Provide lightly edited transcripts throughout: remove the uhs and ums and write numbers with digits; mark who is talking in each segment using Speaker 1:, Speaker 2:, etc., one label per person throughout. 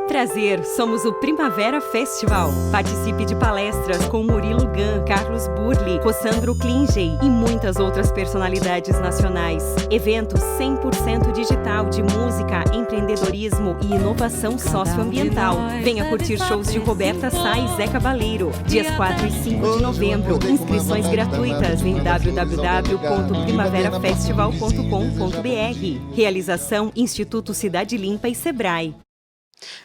Speaker 1: Prazer, somos o Primavera Festival. Participe de palestras com Murilo Gun, Carlos Burli, Rossandro Klingey e muitas outras personalidades nacionais. Evento 100% digital de música, empreendedorismo e inovação socioambiental. Venha curtir shows de Roberta Sá e Zé Cabaleiro, dias 4 e 5 de novembro. Inscrições gratuitas em www.primaverafestival.com.br. Realização Instituto Cidade Limpa e Sebrae.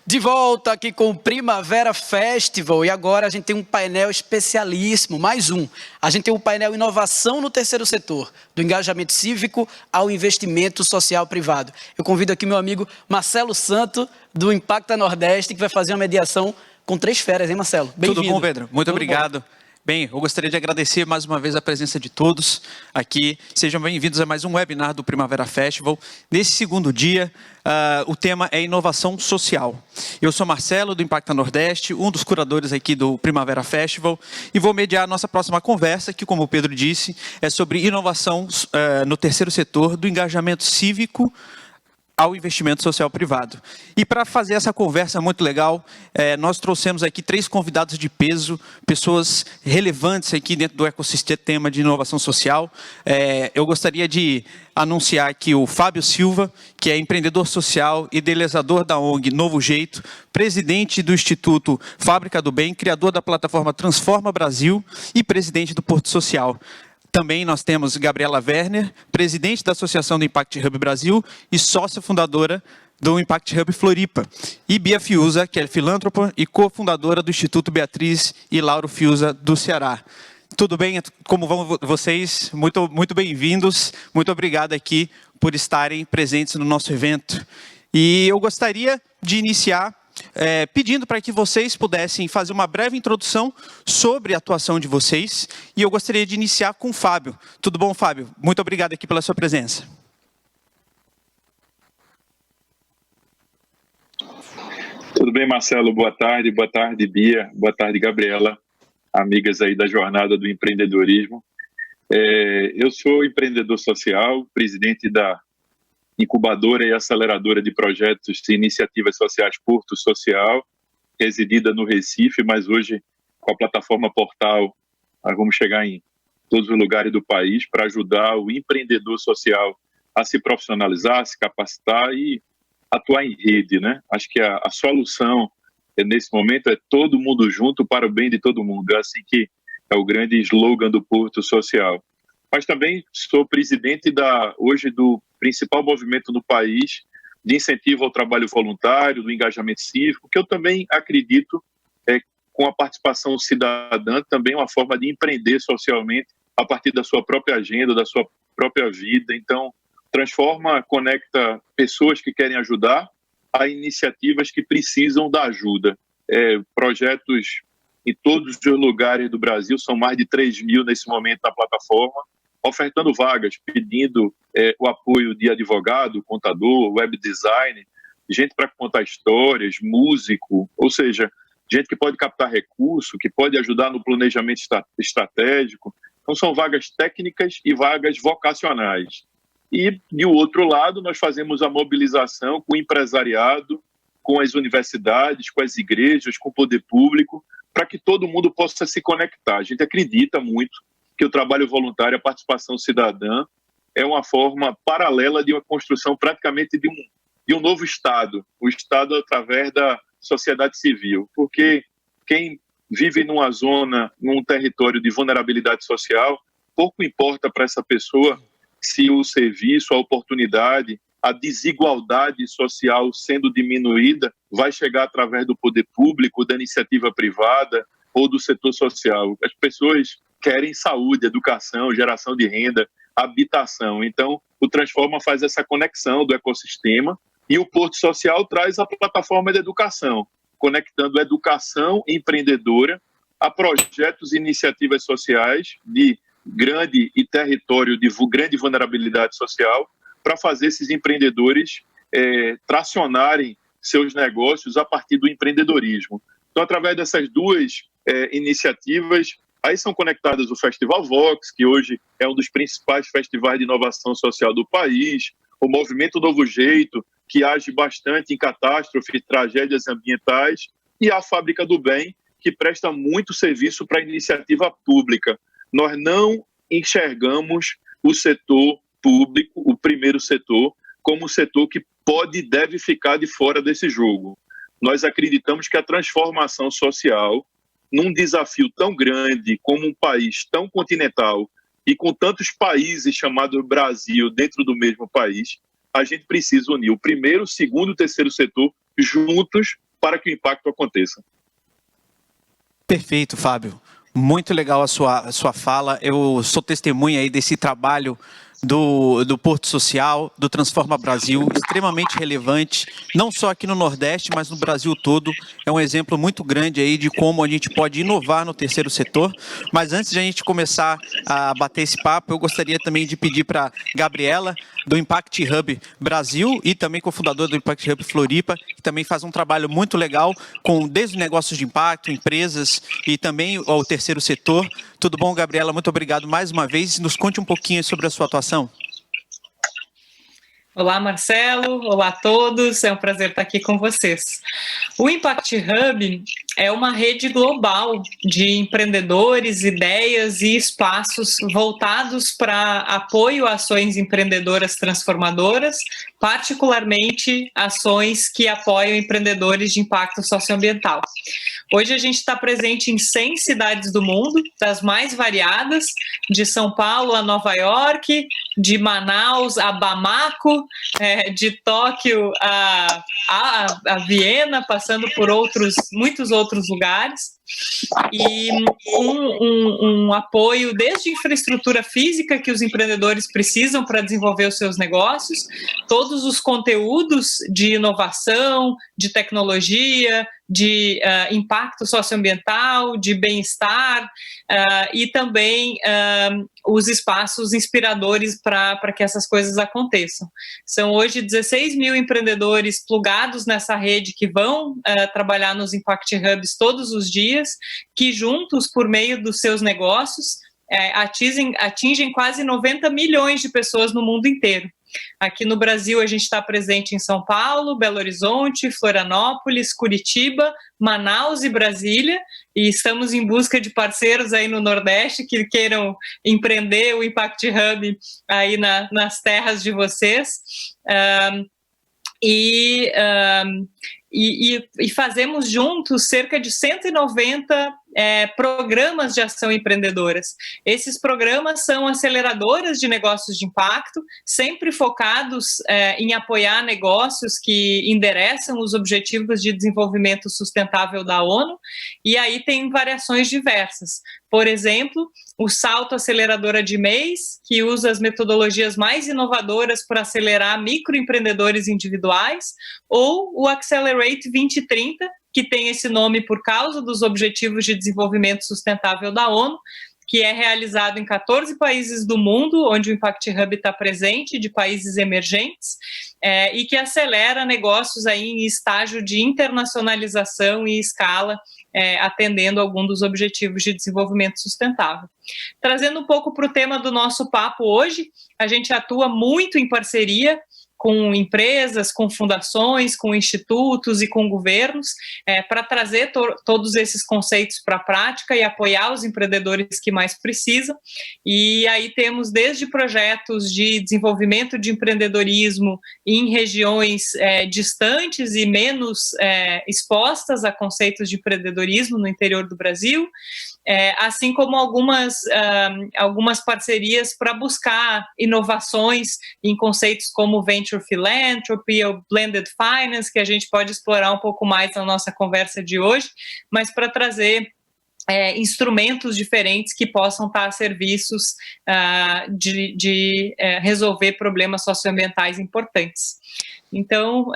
Speaker 2: De volta aqui com o Primavera Festival, e agora a gente tem um painel especialíssimo, mais um. A gente tem um painel Inovação no Terceiro Setor, do engajamento cívico ao investimento social privado. Eu convido aqui meu amigo Marcelo Santo, do Impacta Nordeste, que vai fazer uma mediação com 3 feras, hein, Marcelo? Bem-vindo.
Speaker 3: Tudo bom, Pedro? Muito obrigado. Bem, eu gostaria de agradecer mais uma vez a presença de todos aqui. Sejam bem-vindos a mais um webinar do Primavera Festival. Nesse segundo dia, o tema é inovação social. Eu sou Marcelo, do Impacta Nordeste, um dos curadores aqui do Primavera Festival, e vou mediar a nossa próxima conversa, que, como o Pedro disse, é sobre inovação no terceiro setor do engajamento cívico ao investimento social privado. E para fazer essa conversa muito legal, nós trouxemos aqui 3 convidados de peso, pessoas relevantes aqui dentro do ecossistema de inovação social. Eu gostaria de anunciar aqui o Fábio Silva, que é empreendedor social, idealizador da ONG Novo Jeito, presidente do Instituto Fábrica do Bem, criador da plataforma Transforma Brasil e presidente do Porto Social. Também nós temos Gabriela Werner, presidente da Associação do Impact Hub Brasil e sócia fundadora do Impact Hub Floripa. E Bia Fiuza, que é filântropa e cofundadora do Instituto Beatriz e Lauro Fiuza do Ceará. Tudo bem? Como vão vocês? Muito bem-vindos. Muito obrigado aqui por estarem presentes no nosso evento. E eu gostaria de iniciar pedindo para que vocês pudessem fazer uma breve introdução sobre a atuação de vocês. E eu gostaria de iniciar com o Fábio. Tudo bom, Fábio? Muito obrigado aqui pela sua presença.
Speaker 4: Tudo bem, Marcelo? Boa tarde, Bia, boa tarde, Gabriela, amigas aí da jornada do empreendedorismo. Eu sou empreendedor social, presidente da incubadora e aceleradora de projetos e iniciativas sociais Porto Social, residida no Recife, mas hoje com a plataforma Portal nós vamos chegar em todos os lugares do país para ajudar o empreendedor social a se profissionalizar, a se capacitar e atuar em rede, né? Acho que a solução nesse momento é todo mundo junto para o bem de todo mundo. É assim que é o grande slogan do Porto Social. Mas também sou presidente hoje do principal movimento no país de incentivo ao trabalho voluntário, do engajamento cívico, que eu também acredito com a participação cidadã também uma forma de empreender socialmente a partir da sua própria agenda, da sua própria vida. Então, conecta pessoas que querem ajudar a iniciativas que precisam da ajuda. Projetos em todos os lugares do Brasil, são mais de 3.000 nesse momento na plataforma, ofertando vagas, pedindo o apoio de advogado, contador, web design, gente para contar histórias, músico, ou seja, gente que pode captar recurso, que pode ajudar no planejamento estratégico. Então, são vagas técnicas e vagas vocacionais. E, de outro lado, nós fazemos a mobilização com o empresariado, com as universidades, com as igrejas, com o poder público, para que todo mundo possa se conectar. A gente acredita muito que o trabalho voluntário, a participação cidadã, é uma forma paralela de uma construção praticamente de um novo Estado, o Estado através da sociedade civil, porque quem vive numa zona, num território de vulnerabilidade social, pouco importa para essa pessoa se o serviço, a oportunidade, a desigualdade social sendo diminuída vai chegar através do poder público, da iniciativa privada ou do setor social. As pessoas querem saúde, educação, geração de renda, habitação. Então, o Transforma faz essa conexão do ecossistema e o Porto Social traz a plataforma de educação, conectando a educação empreendedora a projetos e iniciativas sociais de grande e território de grande vulnerabilidade social para fazer esses empreendedores tracionarem seus negócios a partir do empreendedorismo. Então, através dessas duas iniciativas, aí são conectadas o Festival Vox, que hoje é um dos principais festivais de inovação social do país, o Movimento Novo Jeito, que age bastante em catástrofes, tragédias ambientais, e a Fábrica do Bem, que presta muito serviço para a iniciativa pública. Nós não enxergamos o setor público, o primeiro setor, como um setor que pode e deve ficar de fora desse jogo. Nós acreditamos que a transformação social, num desafio tão grande como um país tão continental e com tantos países chamados Brasil dentro do mesmo país, a gente precisa unir o primeiro, o segundo e o terceiro setor juntos para que o impacto aconteça.
Speaker 3: Perfeito, Fábio. Muito legal a sua fala. Eu sou testemunha aí desse trabalho do Porto Social, do Transforma Brasil, extremamente relevante, não só aqui no Nordeste, mas no Brasil todo. É um exemplo muito grande aí de como a gente pode inovar no terceiro setor. Mas antes de a gente começar a bater esse papo, eu gostaria também de pedir para Gabriela, do Impact Hub Brasil e também cofundadora do Impact Hub Floripa, que também faz um trabalho muito legal com desde negócios de impacto, empresas e também o terceiro setor. Tudo bom, Gabriela? Muito obrigado mais uma vez. Nos conte um pouquinho sobre a sua atuação.
Speaker 5: Olá, Marcelo. Olá a todos. É um prazer estar aqui com vocês. O Impact Hub é uma rede global de empreendedores, ideias e espaços voltados para apoio a ações empreendedoras transformadoras, particularmente ações que apoiam empreendedores de impacto socioambiental. Hoje a gente está presente em 100 cidades do mundo, das mais variadas, de São Paulo a Nova York, de Manaus a Bamako, de Tóquio a Viena, passando por muitos outros lugares. E um apoio desde infraestrutura física que os empreendedores precisam para desenvolver os seus negócios, todos os conteúdos de inovação, de tecnologia, de impacto socioambiental, de bem-estar e também os espaços inspiradores para que essas coisas aconteçam. São hoje 16 mil empreendedores plugados nessa rede que vão trabalhar nos Impact Hubs todos os dias, que juntos, por meio dos seus negócios, atingem quase 90 milhões de pessoas no mundo inteiro. Aqui no Brasil, a gente está presente em São Paulo, Belo Horizonte, Florianópolis, Curitiba, Manaus e Brasília, e estamos em busca de parceiros aí no Nordeste que queiram empreender o Impact Hub aí nas terras de vocês. E fazemos juntos cerca de 190 programas de ação empreendedoras. Esses programas são aceleradoras de negócios de impacto, sempre focados em apoiar negócios que endereçam os Objetivos de Desenvolvimento Sustentável da ONU, e aí tem variações diversas. Por exemplo, o Salto Aceleradora de MEIs, que usa as metodologias mais inovadoras para acelerar microempreendedores individuais, ou o Accelerate 2030, que tem esse nome por causa dos Objetivos de Desenvolvimento Sustentável da ONU, que é realizado em 14 países do mundo, onde o Impact Hub está presente, de países emergentes, e que acelera negócios aí em estágio de internacionalização e escala, atendendo algum dos Objetivos de Desenvolvimento Sustentável. Trazendo um pouco para o tema do nosso papo hoje, a gente atua muito em parceria com empresas, com fundações, com institutos e com governos, para trazer todos esses conceitos para a prática e apoiar os empreendedores que mais precisam. E aí temos desde projetos de desenvolvimento de empreendedorismo em regiões distantes e menos expostas a conceitos de empreendedorismo no interior do Brasil, assim como algumas parcerias para buscar inovações em conceitos como Venture Philanthropy ou Blended Finance, que a gente pode explorar um pouco mais na nossa conversa de hoje, mas para trazer instrumentos diferentes que possam estar a serviços de resolver problemas socioambientais importantes. Então,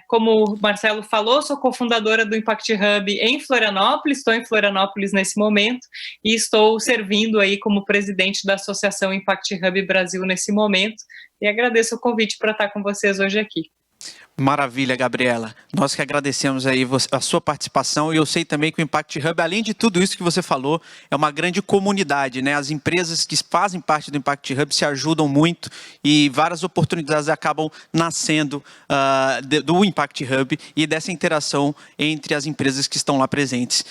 Speaker 5: como o Marcelo falou, sou cofundadora do Impact Hub em Florianópolis, estou em Florianópolis nesse momento e estou servindo aí como presidente da Associação Impact Hub Brasil nesse momento e agradeço o convite para estar com vocês hoje aqui.
Speaker 3: Maravilha, Gabriela. Nós que agradecemos aí a sua participação, e eu sei também que o Impact Hub, além de tudo isso que você falou, é uma grande comunidade, né? As empresas que fazem parte do Impact Hub se ajudam muito e várias oportunidades acabam nascendo do Impact Hub e dessa interação entre as empresas que estão lá presentes.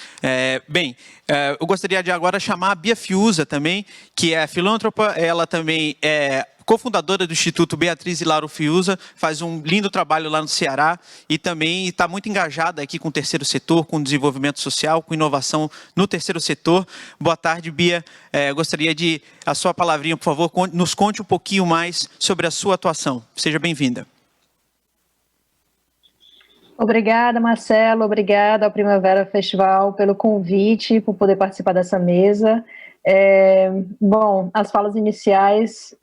Speaker 3: Eu gostaria de agora chamar a Bia Fiuza também, que é filântropa, ela também é cofundadora do Instituto Beatriz e Lauro Fiuza, faz um lindo trabalho lá no Ceará e também está muito engajada aqui com o terceiro setor, com o desenvolvimento social, com inovação no terceiro setor. Boa tarde, Bia. Gostaria de, a sua palavrinha, por favor, nos conte um pouquinho mais sobre a sua atuação. Seja bem-vinda.
Speaker 6: Obrigada, Marcelo. Obrigada ao Primavera Festival pelo convite, por poder participar dessa mesa. Bom, as falas iniciais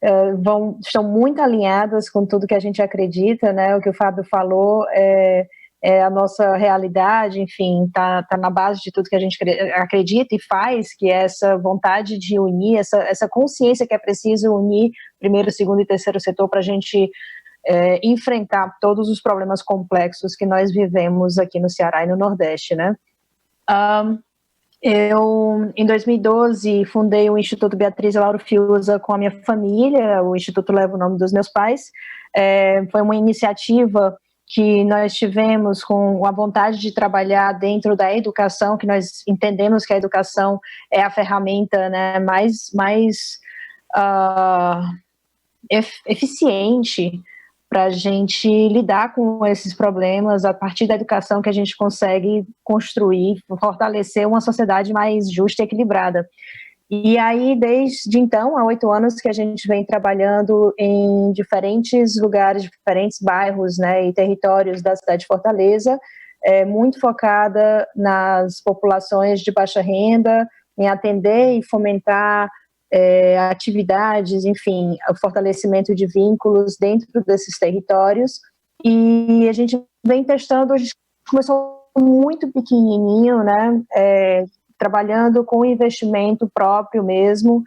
Speaker 6: estão muito alinhadas com tudo que a gente acredita, né? O que o Fábio falou é a nossa realidade, enfim, tá na base de tudo que a gente acredita e faz, que é essa vontade de unir, essa consciência que é preciso unir primeiro, segundo e terceiro setor para a gente enfrentar todos os problemas complexos que nós vivemos aqui no Ceará e no Nordeste, né? Eu, em 2012, fundei o Instituto Beatriz e Lauro Fiuza com a minha família. O Instituto leva o nome dos meus pais. Foi uma iniciativa que nós tivemos com a vontade de trabalhar dentro da educação, que nós entendemos que a educação é a ferramenta, né, mais eficiente para a gente lidar com esses problemas. A partir da educação que a gente consegue construir, fortalecer uma sociedade mais justa e equilibrada. E aí, desde então, há 8 anos que a gente vem trabalhando em diferentes lugares, diferentes bairros, né, e territórios da cidade de Fortaleza, muito focada nas populações de baixa renda, em atender e fomentar atividades, enfim, o fortalecimento de vínculos dentro desses territórios. E a gente vem testando, a gente começou muito pequenininho, né, trabalhando com investimento próprio mesmo,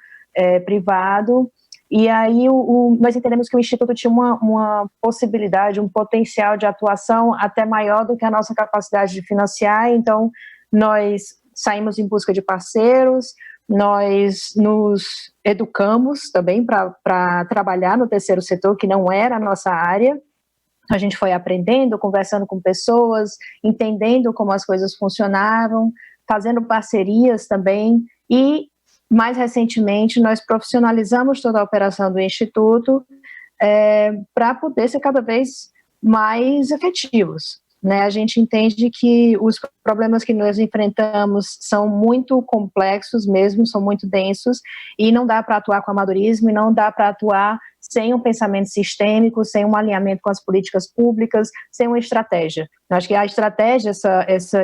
Speaker 6: privado, e aí nós entendemos que o Instituto tinha uma possibilidade, um potencial de atuação até maior do que a nossa capacidade de financiar. Então nós saímos em busca de parceiros, nós nos educamos também para trabalhar no terceiro setor, que não era a nossa área. A gente foi aprendendo, conversando com pessoas, entendendo como as coisas funcionavam, fazendo parcerias também, e mais recentemente nós profissionalizamos toda a operação do Instituto para poder ser cada vez mais efetivos, né? A gente entende que os problemas que nós enfrentamos são muito complexos mesmo, são muito densos, e não dá para atuar com amadorismo, e não dá para atuar sem um pensamento sistêmico, sem um alinhamento com as políticas públicas, sem uma estratégia. Eu acho que a estratégia,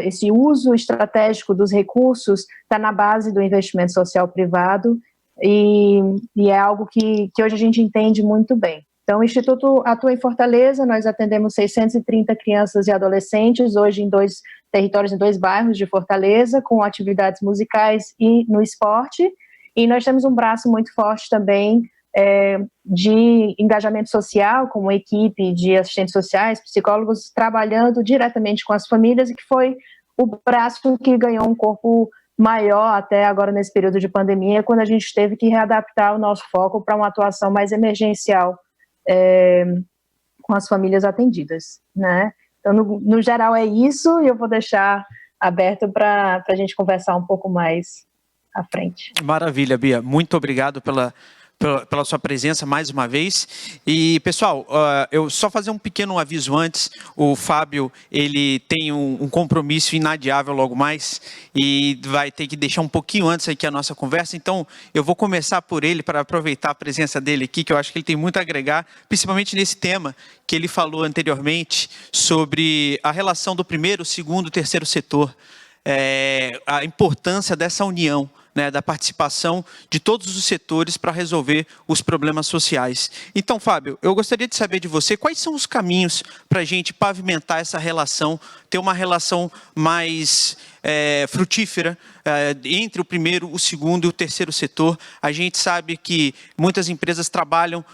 Speaker 6: esse uso estratégico dos recursos está na base do investimento social privado, e é algo que hoje a gente entende muito bem. Então, o Instituto atua em Fortaleza, nós atendemos 630 crianças e adolescentes, hoje em 2 territórios, em 2 bairros de Fortaleza, com atividades musicais e no esporte, e nós temos um braço muito forte também de engajamento social, com uma equipe de assistentes sociais, psicólogos, trabalhando diretamente com as famílias, e que foi o braço que ganhou um corpo maior até agora nesse período de pandemia, quando a gente teve que readaptar o nosso foco para uma atuação mais emergencial com as famílias atendidas, né? Então, no geral é isso, e eu vou deixar aberto para a gente conversar um pouco mais à frente.
Speaker 3: Maravilha, Bia. Muito obrigado pela sua presença mais uma vez. E, pessoal, eu só fazer um pequeno aviso antes. O Fábio, ele tem um compromisso inadiável logo mais e vai ter que deixar um pouquinho antes aqui a nossa conversa. Então, eu vou começar por ele para aproveitar a presença dele aqui, que eu acho que ele tem muito a agregar, principalmente nesse tema que ele falou anteriormente sobre a relação do primeiro, segundo, terceiro setor, a importância dessa união, né, da participação de todos os setores para resolver os problemas sociais. Então, Fábio, eu gostaria de saber de você quais são os caminhos para a gente pavimentar essa relação, ter uma relação mais frutífera entre o primeiro, o segundo e o terceiro setor. A gente sabe que muitas empresas trabalham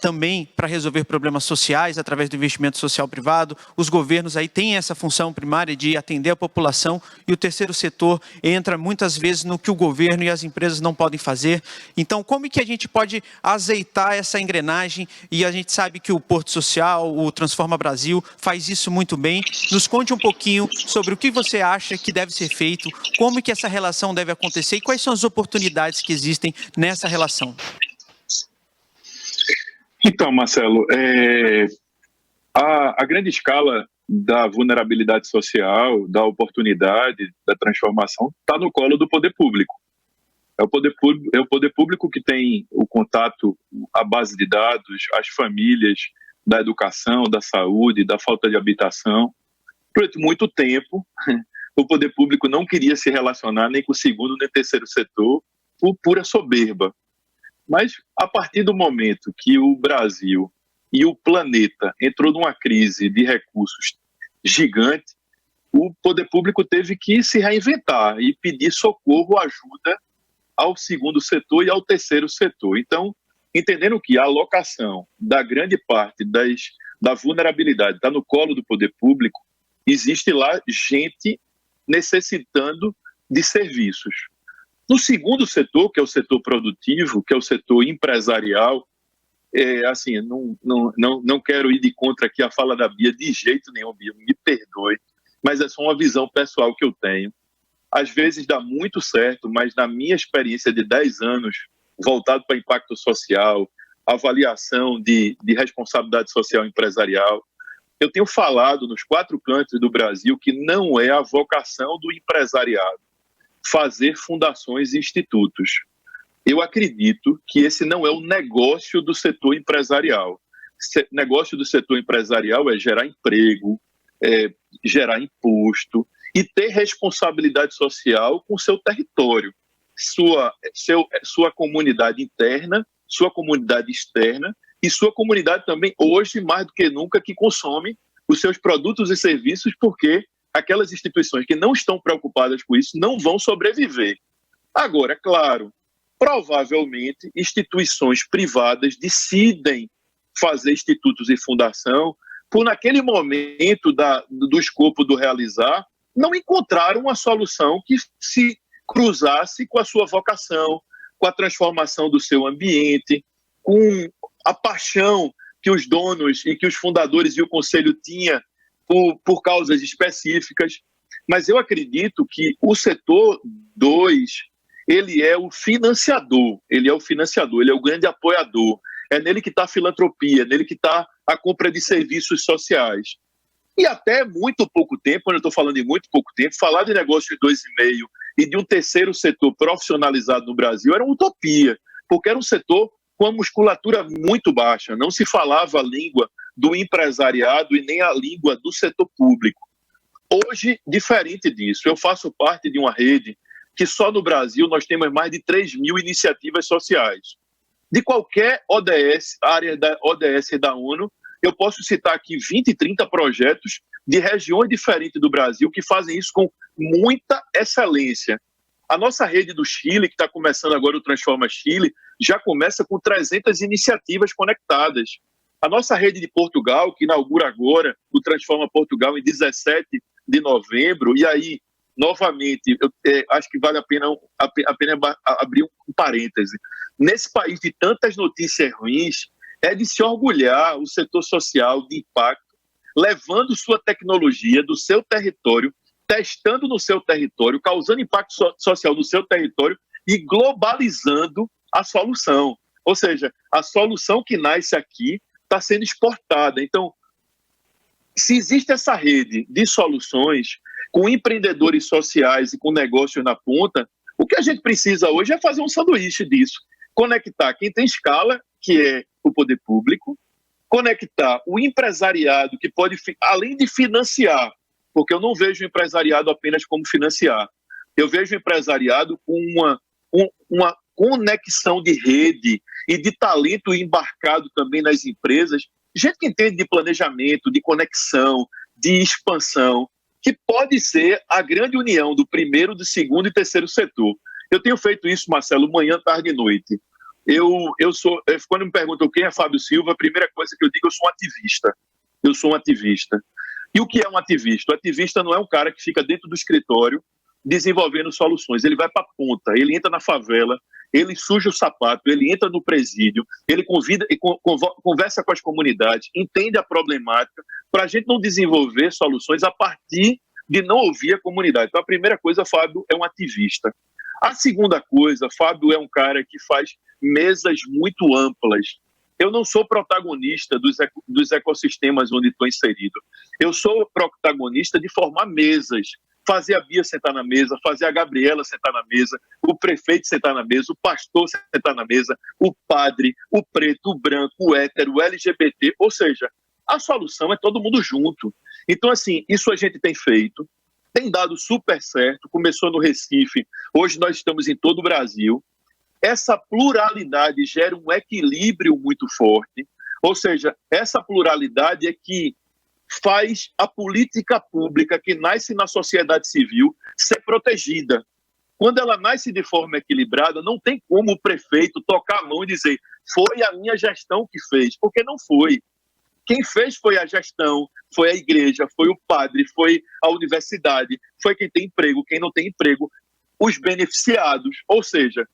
Speaker 3: também para resolver problemas sociais através do investimento social privado. Os governos aí têm essa função primária de atender a população e o terceiro setor entra muitas vezes no que o governo e as empresas não podem fazer. Então, como é que a gente pode azeitar essa engrenagem? E a gente sabe que o Porto Social, o Transforma Brasil, faz isso muito bem. Nos conte um pouquinho sobre o que você acha que deve ser feito, como que essa relação deve acontecer e quais são as oportunidades que existem nessa relação.
Speaker 4: Então, Marcelo, a grande escala da vulnerabilidade social, da oportunidade, da transformação, está no colo do poder público. É o poder público que tem o contato, a base de dados, as famílias, da educação, da saúde, da falta de habitação. Durante muito tempo, o poder público não queria se relacionar nem com o segundo nem com o terceiro setor por pura soberba. Mas, a partir do momento que o Brasil e o planeta entrou numa crise de recursos gigante, o poder público teve que se reinventar e pedir socorro, ajuda ao segundo setor e ao terceiro setor. Então, entendendo que a alocação da grande parte da vulnerabilidade está no colo do poder público, existe lá gente necessitando de serviços. No segundo setor, que é o setor produtivo, que é o setor empresarial, assim, não quero ir de contra aqui a fala da Bia de jeito nenhum, Bia, me perdoe, mas é só uma visão pessoal que eu tenho. Às vezes dá muito certo, mas na minha experiência de 10 anos, voltado para impacto social, avaliação de responsabilidade social empresarial, eu tenho falado nos 4 cantos do Brasil que não é a vocação do empresariado fazer fundações e institutos. Eu acredito que esse não é o negócio do setor empresarial. O negócio do setor empresarial é gerar emprego, gerar imposto e ter responsabilidade social com o seu território, sua comunidade interna, sua comunidade externa e sua comunidade também, hoje, mais do que nunca, que consome os seus produtos e serviços, porque aquelas instituições que não estão preocupadas com isso não vão sobreviver. Agora, é claro, provavelmente instituições privadas decidem fazer institutos e fundação por, naquele momento do escopo do realizar, não encontraram uma solução que se cruzasse com a sua vocação, com a transformação do seu ambiente, com a paixão que os donos e que os fundadores e o conselho tinham por causas específicas. Mas eu acredito que o setor 2, ele é o financiador, ele é o grande apoiador. É nele que está a filantropia, nele que está a compra de serviços sociais. E até muito pouco tempo, quando eu estou falando de muito pouco tempo, falar de negócio de 2,5 e de um terceiro setor profissionalizado no Brasil era uma utopia, porque era um setor com a musculatura muito baixa, não se falava a língua do empresariado e nem a língua do setor público. Hoje, diferente disso, eu faço parte de uma rede que só no Brasil nós temos mais de 3.000 iniciativas sociais. De qualquer ODS, área da ODS da ONU, eu posso citar aqui 20, 30 projetos de regiões diferentes do Brasil que fazem isso com muita excelência. A nossa rede do Chile, que está começando agora o Transforma Chile, já começa com 300 iniciativas conectadas. A nossa rede de Portugal, que inaugura agora o Transforma Portugal em 17 de novembro, e aí, novamente, acho que vale a pena abrir um parêntese. Nesse país de tantas notícias ruins, é de se orgulhar o setor social de impacto, levando sua tecnologia do seu território, testando no seu território, causando impacto social no seu território e globalizando a solução. Ou seja, a solução que nasce aqui está sendo exportada. Então, se existe essa rede de soluções com empreendedores sociais e com negócios na ponta, o que a gente precisa hoje é fazer um sanduíche disso. Conectar quem tem escala, que é o poder público, conectar o empresariado, que pode, além de financiar, porque eu não vejo o empresariado apenas como financiar, eu vejo o empresariado com
Speaker 7: uma conexão de rede e de talento embarcado também nas empresas, gente que entende de planejamento, de conexão, de expansão, que pode ser a grande união do primeiro, do segundo e terceiro setor. Eu tenho feito isso, Marcelo, manhã, tarde e noite. Quando me perguntam quem é Fábio Silva, a primeira coisa que eu digo, eu sou um ativista. Eu sou um ativista. E o que é um ativista? O ativista não é um cara que fica dentro do escritório desenvolvendo soluções. Ele vai para a ponta, ele entra na favela, ele suja o sapato, ele entra no presídio, ele convida e conversa com as comunidades, entende a problemática, para a gente não desenvolver soluções a partir de não ouvir a comunidade. Então, a primeira coisa, Fábio é um ativista. A segunda coisa, Fábio é um cara que faz mesas muito amplas. Eu não sou protagonista dos ecossistemas onde estou inserido. Eu sou protagonista de formar mesas, fazer a Bia sentar na mesa, fazer a Gabriela sentar na mesa, o prefeito sentar na mesa, o pastor sentar na mesa, o padre, o preto, o branco, o hétero, o LGBT, ou seja, a solução é todo mundo junto. Então, assim, isso a gente tem feito, tem dado super certo, começou no Recife, hoje nós estamos em todo o Brasil. Essa pluralidade gera um equilíbrio muito forte, ou seja, essa pluralidade é que faz a política pública que nasce na sociedade civil ser protegida. Quando ela nasce de forma equilibrada, não tem como o prefeito tocar a mão e dizer foi a minha gestão que fez, porque não foi. Quem fez foi a gestão, foi a igreja, foi o padre, foi a universidade, foi quem tem emprego, quem não tem emprego, os beneficiados. Ou seja,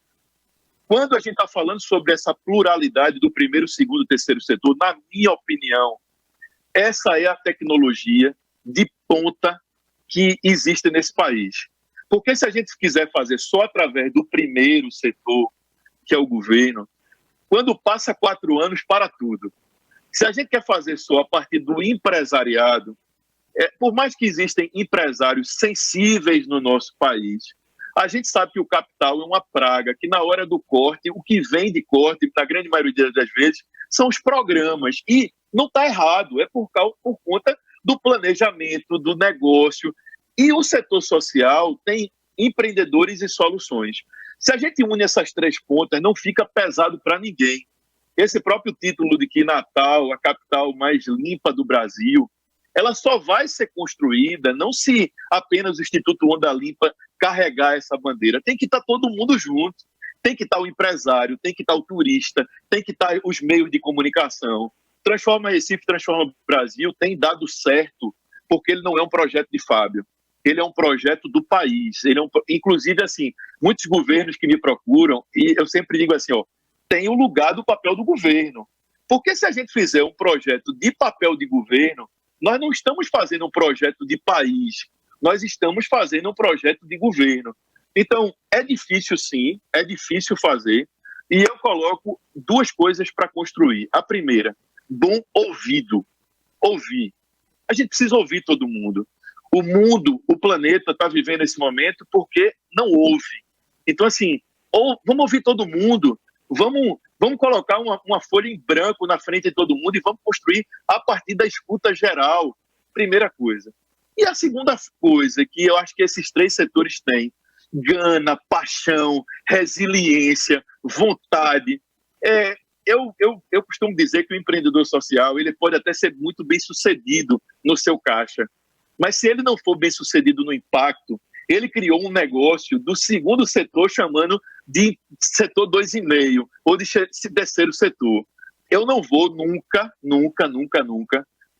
Speaker 7: quando a gente está falando sobre essa pluralidade do primeiro, segundo, terceiro setor, na minha opinião, essa é a tecnologia de ponta que existe nesse país. Porque se a gente quiser fazer só através do primeiro setor, que é o governo, quando passa 4 anos, para tudo. Se a gente quer fazer só a partir do empresariado, por mais que existem empresários sensíveis no nosso país, a gente sabe que o capital é uma praga, que na hora do corte, o que vem de corte, na grande maioria das vezes, são os programas. E não está errado, é por conta do planejamento, do negócio. E o setor social tem empreendedores e soluções. Se a gente une essas 3 pontas, não fica pesado para ninguém. Esse próprio título de que Natal, a capital mais limpa do Brasil, ela só vai ser construída, não se apenas o Instituto Onda Limpa carregar essa bandeira. Tem que estar todo mundo junto. Tem que estar o empresário, tem que estar o turista, tem que estar os meios de comunicação. Transforma Recife, Transforma Brasil tem dado certo, porque ele não é um projeto de Fábio. Ele é um projeto do país. Inclusive, assim, muitos governos que me procuram, e eu sempre digo assim, tem o lugar do papel do governo. Porque se a gente fizer um projeto de papel de governo, nós não estamos fazendo um projeto de país, nós estamos fazendo um projeto de governo. Então, é difícil sim, é difícil fazer, e eu coloco 2 coisas para construir. A primeira, bom ouvido. Ouvir. A gente precisa ouvir todo mundo. O mundo, o planeta está vivendo esse momento porque não ouve. Então, assim, vamos ouvir todo mundo, vamos colocar uma folha em branco na frente de todo mundo e vamos construir a partir da escuta geral. Primeira coisa. E a segunda coisa que eu acho que esses 3 setores têm, gana, paixão, resiliência, vontade. Eu costumo dizer que o empreendedor social ele pode até ser muito bem sucedido no seu caixa, mas se ele não for bem sucedido no impacto, ele criou um negócio do segundo setor chamando de setor 2,5 ou de terceiro setor. Eu não vou nunca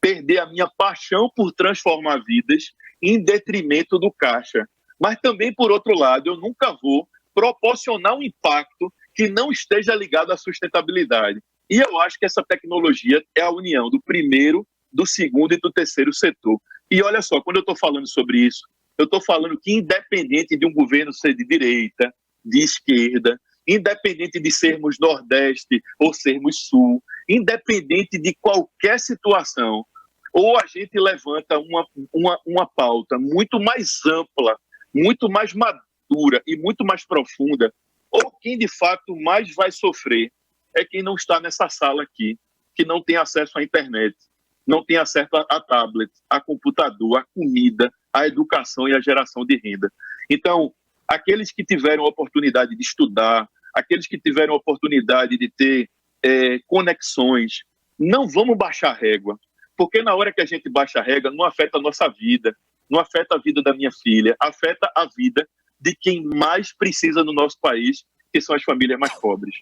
Speaker 7: perder a minha paixão por transformar vidas em detrimento do caixa. Mas também, por outro lado, eu nunca vou proporcionar um impacto que não esteja ligado à sustentabilidade. E eu acho que essa tecnologia é a união do primeiro, do segundo e do terceiro setor. E olha só, quando eu estou falando sobre isso, eu estou falando que independente de um governo ser de direita, de esquerda, independente de sermos Nordeste ou sermos Sul, independente de qualquer situação, ou a gente levanta uma pauta muito mais ampla, muito mais madura e muito mais profunda, ou quem de fato mais vai sofrer é quem não está nessa sala aqui, que não tem acesso à internet, não tem acesso a tablet, a computador, a comida, a educação e a geração de renda. Então, aqueles que tiveram a oportunidade de estudar, aqueles que tiveram a oportunidade de ter conexões, não vamos baixar a régua, porque na hora que a gente baixa a régua, não afeta a nossa vida, não afeta a vida da minha filha, afeta a vida de quem mais precisa no nosso país, que são as famílias mais pobres.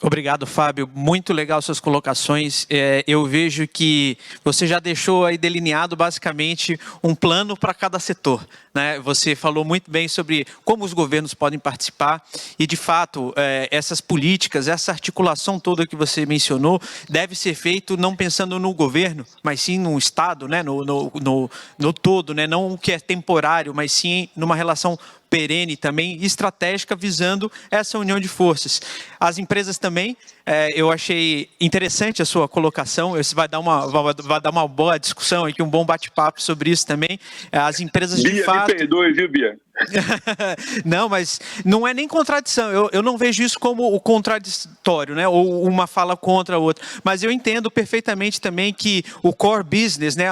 Speaker 3: Obrigado, Fábio. Muito legal suas colocações. Eu vejo que você já deixou aí delineado basicamente um plano para cada setor, né? Você falou muito bem sobre como os governos podem participar e, de fato, essas políticas, essa articulação toda que você mencionou, deve ser feito não pensando no governo, mas sim no Estado, né? no todo, né? Não o que é temporário, mas sim numa relação perene também, estratégica, visando essa união de forças. As empresas também, eu achei interessante a sua colocação, isso vai dar uma boa discussão aqui, um bom bate-papo sobre isso também. As empresas de fato...
Speaker 7: Me perdoe, viu, Bia?
Speaker 3: Não, mas não é nem contradição, eu não vejo isso como o contraditório, né? Ou uma fala contra a outra, mas eu entendo perfeitamente também que o core business, né?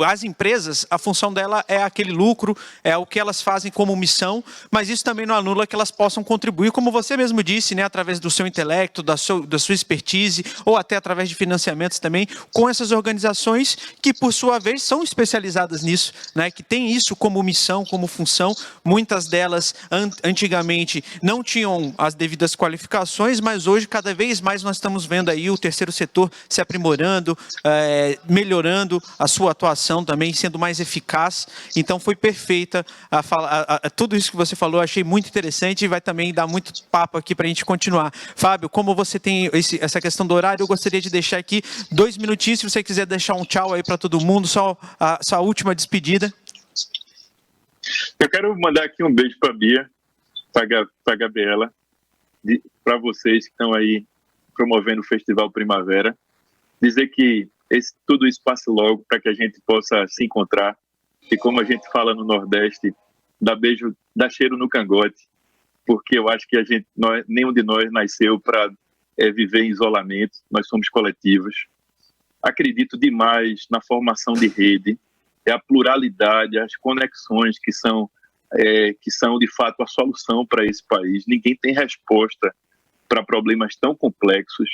Speaker 3: As empresas, a função dela é aquele lucro, é o que elas fazem como missão, mas isso também não anula que elas possam contribuir, como você mesmo disse, né? Através do seu intelecto, da sua expertise, ou até através de financiamentos também, com essas organizações que, por sua vez, são especializadas nisso, né? Que tem isso como missão, como função. Muitas delas, antigamente, não tinham as devidas qualificações, mas hoje, cada vez mais, nós estamos vendo aí o terceiro setor se aprimorando, melhorando a sua atuação também, sendo mais eficaz. Então, foi perfeita tudo isso que você falou, achei muito interessante e vai também dar muito papo aqui para a gente continuar. Fábio, como você tem essa questão do horário, eu gostaria de deixar aqui 2 minutinhos, se você quiser deixar um tchau aí para todo mundo, só a sua última despedida.
Speaker 7: Eu quero mandar aqui um beijo para a Bia, para a Gabriela, para vocês que estão aí promovendo o Festival Primavera. Dizer que tudo isso passe logo para que a gente possa se encontrar. E como a gente fala no Nordeste, dá cheiro no cangote, porque eu acho que nenhum de nós nasceu para viver em isolamento, nós somos coletivos. Acredito demais na formação de rede, a pluralidade, as conexões que são de fato a solução para esse país. Ninguém tem resposta para problemas tão complexos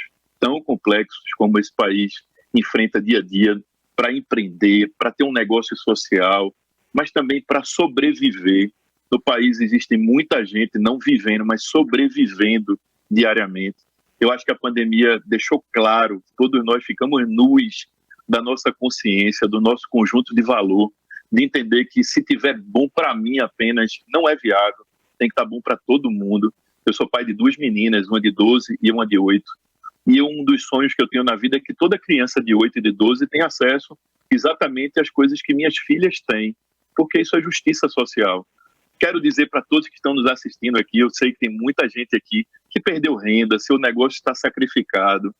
Speaker 7: como esse país enfrenta dia a dia, para empreender, para ter um negócio social, mas também para sobreviver. No país existe muita gente não vivendo, mas sobrevivendo diariamente. Eu acho que a pandemia deixou claro, todos nós ficamos nus da nossa consciência, do nosso conjunto de valor, de entender que se tiver bom para mim apenas, não é viável, tem que estar bom para todo mundo. Eu sou pai de 2 meninas, uma de 12 e uma de 8, e um dos sonhos que eu tenho na vida é que toda criança de 8 e de 12 tenha acesso exatamente às coisas que minhas filhas têm, porque isso é justiça social. Quero dizer para todos que estão nos assistindo aqui, eu sei que tem muita gente aqui que perdeu renda, seu negócio está sacrificado,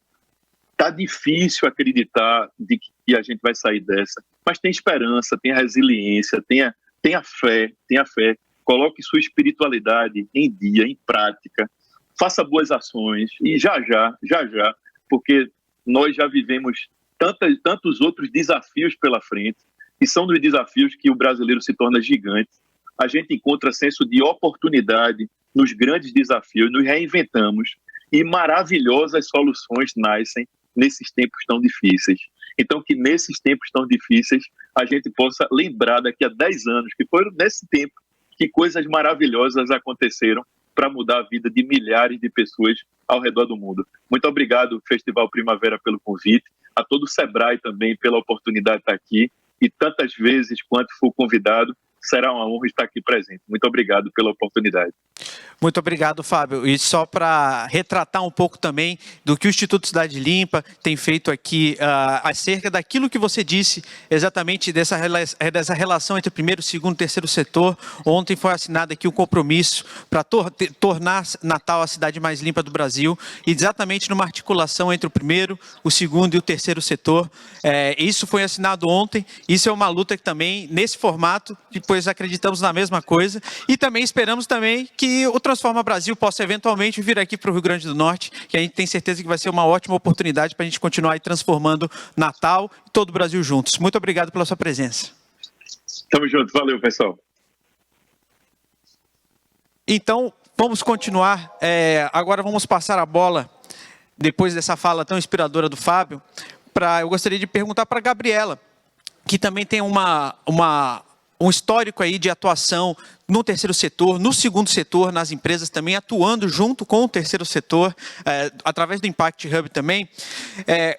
Speaker 7: está difícil acreditar de que a gente vai sair dessa, mas tem esperança, tem resiliência, tenha fé, coloque sua espiritualidade em dia, em prática, faça boas ações e já, porque nós já vivemos tantos outros desafios pela frente, e são dos desafios que o brasileiro se torna gigante. A gente encontra senso de oportunidade nos grandes desafios, nos reinventamos e maravilhosas soluções nascem nesses tempos tão difíceis. Então, que nesses tempos tão difíceis a gente possa lembrar daqui a 10 anos, que foram nesse tempo que coisas maravilhosas aconteceram para mudar a vida de milhares de pessoas ao redor do mundo. Muito obrigado, Festival Primavera, pelo convite, a todo o Sebrae também pela oportunidade de estar aqui, e tantas vezes quanto for convidado, será uma honra estar aqui presente. Muito obrigado pela oportunidade.
Speaker 3: Muito obrigado, Fábio. E só para retratar um pouco também do que o Instituto Cidade Limpa tem feito aqui acerca daquilo que você disse, exatamente dessa relação entre o primeiro, segundo e terceiro setor. Ontem foi assinado aqui um compromisso para tornar Natal a cidade mais limpa do Brasil, e exatamente numa articulação entre o primeiro, o segundo e o terceiro setor. Isso foi assinado ontem. Isso é uma luta que também, nesse formato, pois acreditamos na mesma coisa, e também esperamos também que o Transforma Brasil possa eventualmente vir aqui para o Rio Grande do Norte, que a gente tem certeza que vai ser uma ótima oportunidade para a gente continuar aí transformando Natal e todo o Brasil juntos. Muito obrigado pela sua presença.
Speaker 7: Tamo junto, valeu, pessoal.
Speaker 3: Então, vamos continuar. Agora vamos passar a bola, depois dessa fala tão inspiradora do Fábio, eu gostaria de perguntar para a Gabriela, que também tem um histórico aí de atuação no terceiro setor, no segundo setor, nas empresas também, atuando junto com o terceiro setor, através do Impact Hub também.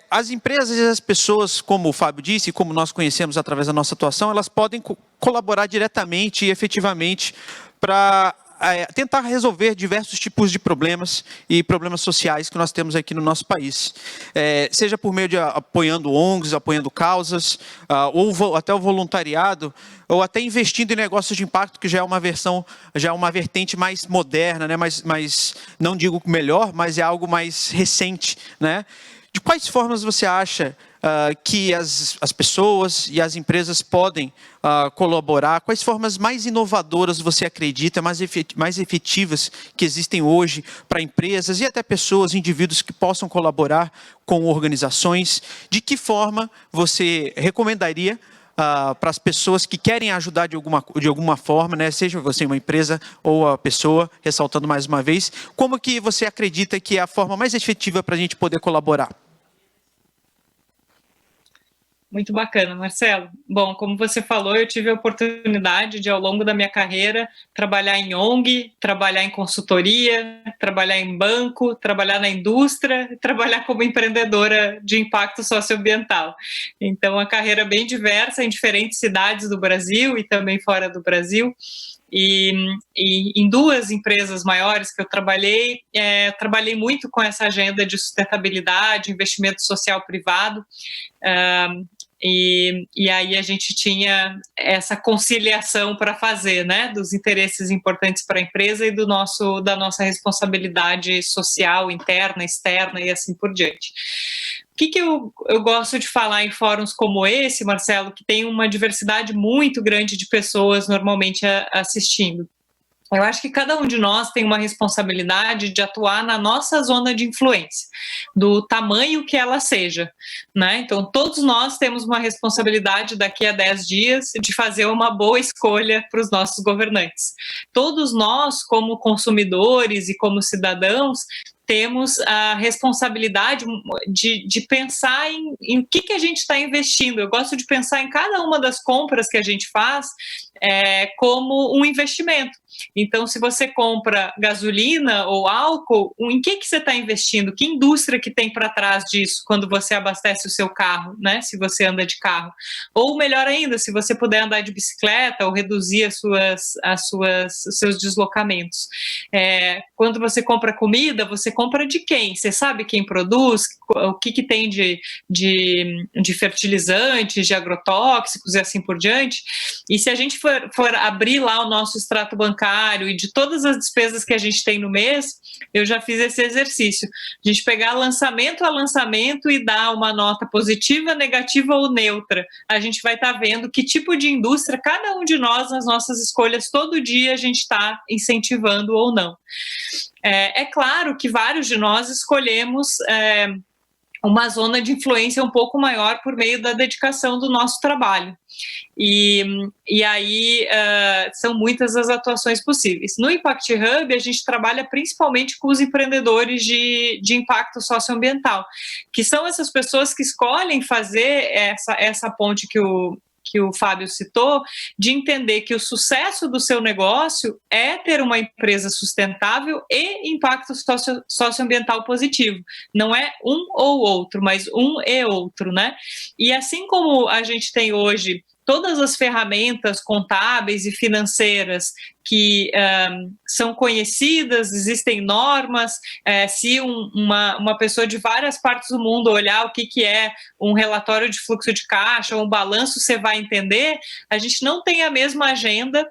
Speaker 3: As empresas e as pessoas, como o Fábio disse, como nós conhecemos através da nossa atuação, elas podem colaborar diretamente e efetivamente para tentar resolver diversos tipos de problemas e problemas sociais que nós temos aqui no nosso país. Seja por meio de apoiando ONGs, apoiando causas, ou até o voluntariado, ou até investindo em negócios de impacto, que já é uma vertente mais moderna, né? mais, não digo melhor, mas é algo mais recente, né? De quais formas você acha que as pessoas e as empresas podem colaborar? Quais formas mais inovadoras você acredita, mais efetivas que existem hoje para empresas e até pessoas, indivíduos que possam colaborar com organizações? De que forma você recomendaria para as pessoas que querem ajudar de alguma forma, né? Seja você uma empresa ou a pessoa, ressaltando mais uma vez, como que você acredita que é a forma mais efetiva para a gente poder colaborar?
Speaker 5: Muito bacana, Marcelo. Bom, como você falou, eu tive a oportunidade de, ao longo da minha carreira, trabalhar em ONG, trabalhar em consultoria, trabalhar em banco, trabalhar na indústria, trabalhar como empreendedora de impacto socioambiental. Então, a carreira bem diversa em diferentes cidades do Brasil e também fora do Brasil. E em duas empresas maiores que eu trabalhei muito com essa agenda de sustentabilidade, investimento social privado, e aí a gente tinha essa conciliação para fazer, né, dos interesses importantes para a empresa e da nossa responsabilidade social, interna, externa e assim por diante. O que eu gosto de falar em fóruns como esse, Marcelo, que tem uma diversidade muito grande de pessoas normalmente assistindo? Eu acho que cada um de nós tem uma responsabilidade de atuar na nossa zona de influência, do tamanho que ela seja, né? Então, todos nós temos uma responsabilidade daqui a 10 dias de fazer uma boa escolha para os nossos governantes. Todos nós, como consumidores e como cidadãos, temos a responsabilidade de pensar em o que a gente está investindo. Eu gosto de pensar em cada uma das compras que a gente faz como um investimento. Então, se você compra gasolina ou álcool, em que você está investindo? Que indústria que tem para trás disso quando você abastece o seu carro, né? Se você anda de carro. Ou melhor ainda, se você puder andar de bicicleta ou reduzir os seus deslocamentos. Quando você compra comida, você compra de quem? Você sabe quem produz? O que tem de fertilizantes, de agrotóxicos e assim por diante? E se a gente for abrir lá o nosso extrato bancário e de todas as despesas que a gente tem no mês, eu já fiz esse exercício. A gente pegar lançamento a lançamento e dar uma nota positiva, negativa ou neutra. A gente vai estar vendo que tipo de indústria cada um de nós, nas nossas escolhas, todo dia a gente está incentivando ou não. É claro que vários de nós escolhemos uma zona de influência um pouco maior por meio da dedicação do nosso trabalho. E aí são muitas as atuações possíveis. No Impact Hub, a gente trabalha principalmente com os empreendedores de impacto socioambiental, que são essas pessoas que escolhem fazer essa ponte que o Fábio citou, de entender que o sucesso do seu negócio é ter uma empresa sustentável e impacto socioambiental positivo. Não é um ou outro, mas um e outro, né? E assim como a gente tem hoje todas as ferramentas contábeis e financeiras que são conhecidas, existem normas, se uma pessoa de várias partes do mundo olhar o que é um relatório de fluxo de caixa, um balanço, você vai entender, a gente não tem a mesma agenda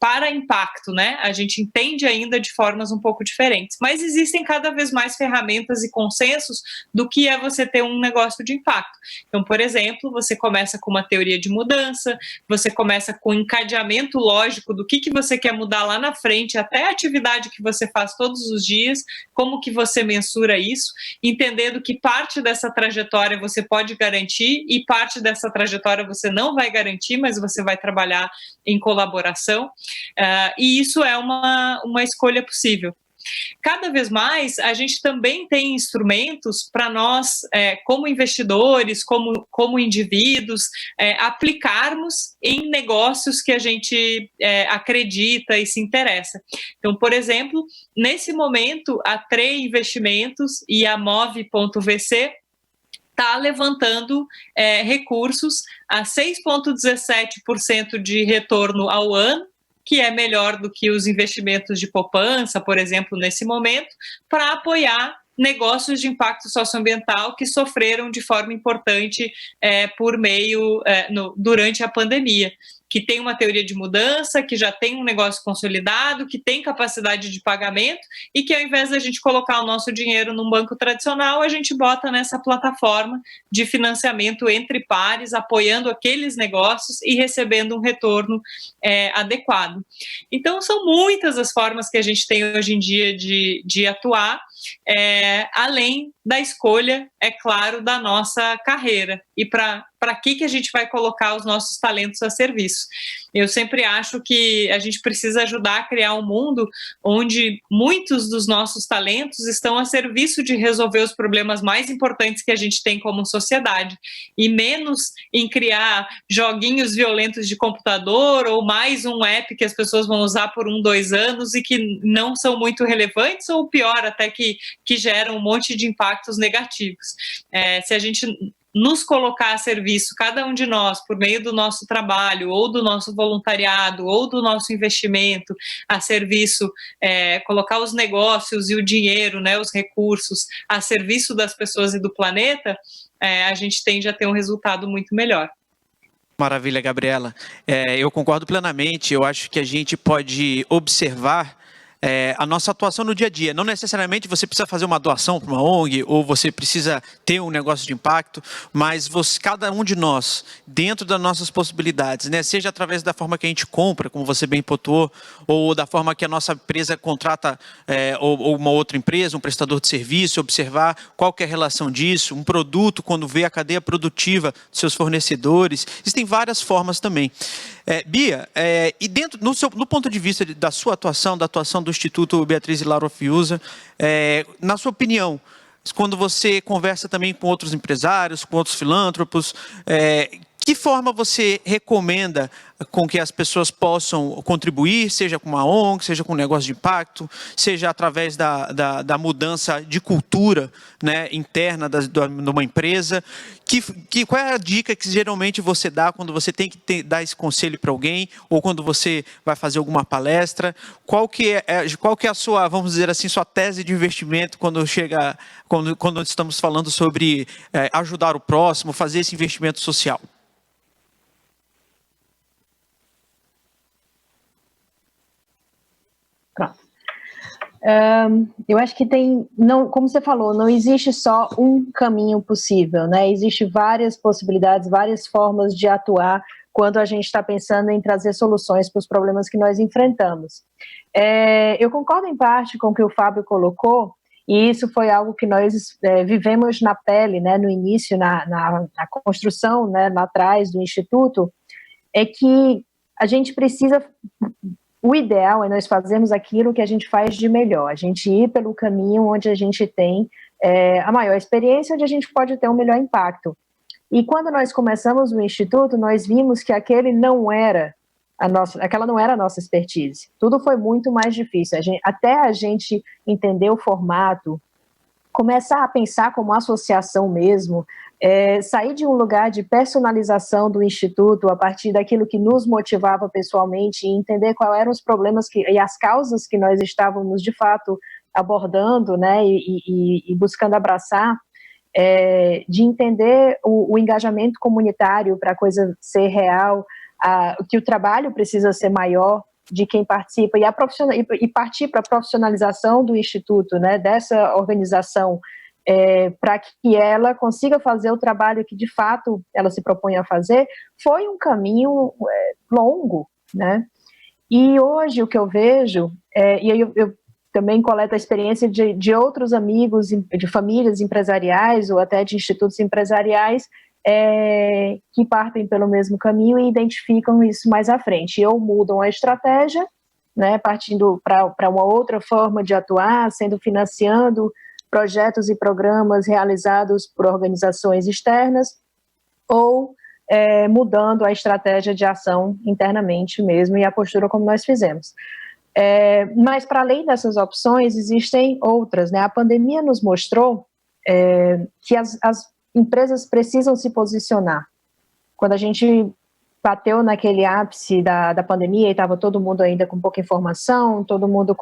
Speaker 5: para impacto, né? A gente entende ainda de formas um pouco diferentes, mas existem cada vez mais ferramentas e consensos do que é você ter um negócio de impacto. Então, por exemplo, você começa com uma teoria de mudança, você começa com um encadeamento lógico do que você quer mudar lá na frente, até a atividade que você faz todos os dias, como que você mensura isso, entendendo que parte dessa trajetória você pode garantir e parte dessa trajetória você não vai garantir, mas você vai trabalhar em colaboração. E isso é uma escolha possível. Cada vez mais, a gente também tem instrumentos para nós, como investidores, como indivíduos, aplicarmos em negócios que a gente acredita e se interessa. Então, por exemplo, nesse momento, a Trey Investimentos e a Move.vc está levantando recursos a 6,17% de retorno ao ano, que é melhor do que os investimentos de poupança, por exemplo, nesse momento, para apoiar negócios de impacto socioambiental que sofreram de forma importante durante a pandemia, que tem uma teoria de mudança, que já tem um negócio consolidado, que tem capacidade de pagamento e que, ao invés da gente colocar o nosso dinheiro num banco tradicional, a gente bota nessa plataforma de financiamento entre pares, apoiando aqueles negócios e recebendo um retorno adequado. Então, são muitas as formas que a gente tem hoje em dia de atuar, além da escolha, é claro, da nossa carreira e para que a gente vai colocar os nossos talentos a serviço. Eu sempre acho que a gente precisa ajudar a criar um mundo onde muitos dos nossos talentos estão a serviço de resolver os problemas mais importantes que a gente tem como sociedade, e menos em criar joguinhos violentos de computador ou mais um app que as pessoas vão usar por 2 anos e que não são muito relevantes, ou pior, até que geram um monte de impactos negativos. Se a gente nos colocar a serviço, cada um de nós, por meio do nosso trabalho, ou do nosso voluntariado, ou do nosso investimento, a serviço, colocar os negócios e o dinheiro, né, os recursos, a serviço das pessoas e do planeta, a gente tende a ter um resultado muito melhor.
Speaker 3: Maravilha, Gabriela. Eu concordo plenamente. Eu acho que a gente pode observar a nossa atuação no dia a dia. Não necessariamente você precisa fazer uma doação para uma ONG, ou você precisa ter um negócio de impacto, mas cada um de nós, dentro das nossas possibilidades, né, seja através da forma que a gente compra, como você bem pontuou, ou da forma que a nossa empresa contrata ou uma outra empresa, um prestador de serviço, observar qual que é a relação disso, um produto, quando vê a cadeia produtiva dos seus fornecedores. Existem várias formas também. Bia, e dentro, no ponto de vista da sua atuação, da atuação do Instituto Beatriz e Lauro Fiuza, na sua opinião, quando você conversa também com outros empresários, com outros filântropos, que forma você recomenda com que as pessoas possam contribuir, seja com uma ONG, seja com um negócio de impacto, seja através da mudança de cultura, né, interna de uma empresa? Qual é a dica que geralmente você dá quando você tem que dar esse conselho para alguém, ou quando você vai fazer alguma palestra? Qual que é a sua, vamos dizer assim, sua tese de investimento quando estamos falando sobre ajudar o próximo, fazer esse investimento social?
Speaker 6: Eu acho que como você falou, não existe só um caminho possível, né? Existem várias possibilidades, várias formas de atuar quando a gente está pensando em trazer soluções para os problemas que nós enfrentamos. Eu concordo em parte com o que o Fábio colocou, e isso foi algo que nós vivemos na pele, né, no início, na construção, né, lá atrás do Instituto, é que a gente precisa... O ideal é nós fazermos aquilo que a gente faz de melhor, a gente ir pelo caminho onde a gente tem a maior experiência, onde a gente pode ter um melhor impacto. E quando nós começamos o Instituto, nós vimos que aquela não era a nossa expertise. Tudo foi muito mais difícil. Até a gente entender o formato, começar a pensar como associação mesmo, sair de um lugar de personalização do Instituto a partir daquilo que nos motivava pessoalmente e entender quais eram os problemas e as causas que nós estávamos de fato abordando, né, e buscando abraçar, de entender o engajamento comunitário para a coisa ser real, que o trabalho precisa ser maior de quem participa e partir para a profissionalização do Instituto, né, dessa organização, para que ela consiga fazer o trabalho que de fato ela se propõe a fazer, foi um caminho longo, né? E hoje o que eu vejo, e aí eu também coleto a experiência de outros amigos, de famílias empresariais ou até de institutos empresariais, que partem pelo mesmo caminho e identificam isso mais à frente, ou mudam a estratégia, né, partindo para uma outra forma de atuar, financiando projetos e programas realizados por organizações externas, ou mudando a estratégia de ação internamente mesmo e a postura como nós fizemos. Mas, para além dessas opções, existem outras, né? A pandemia nos mostrou que as empresas precisam se posicionar. Quando a gente bateu naquele ápice da pandemia e estava todo mundo ainda com pouca informação, todo mundo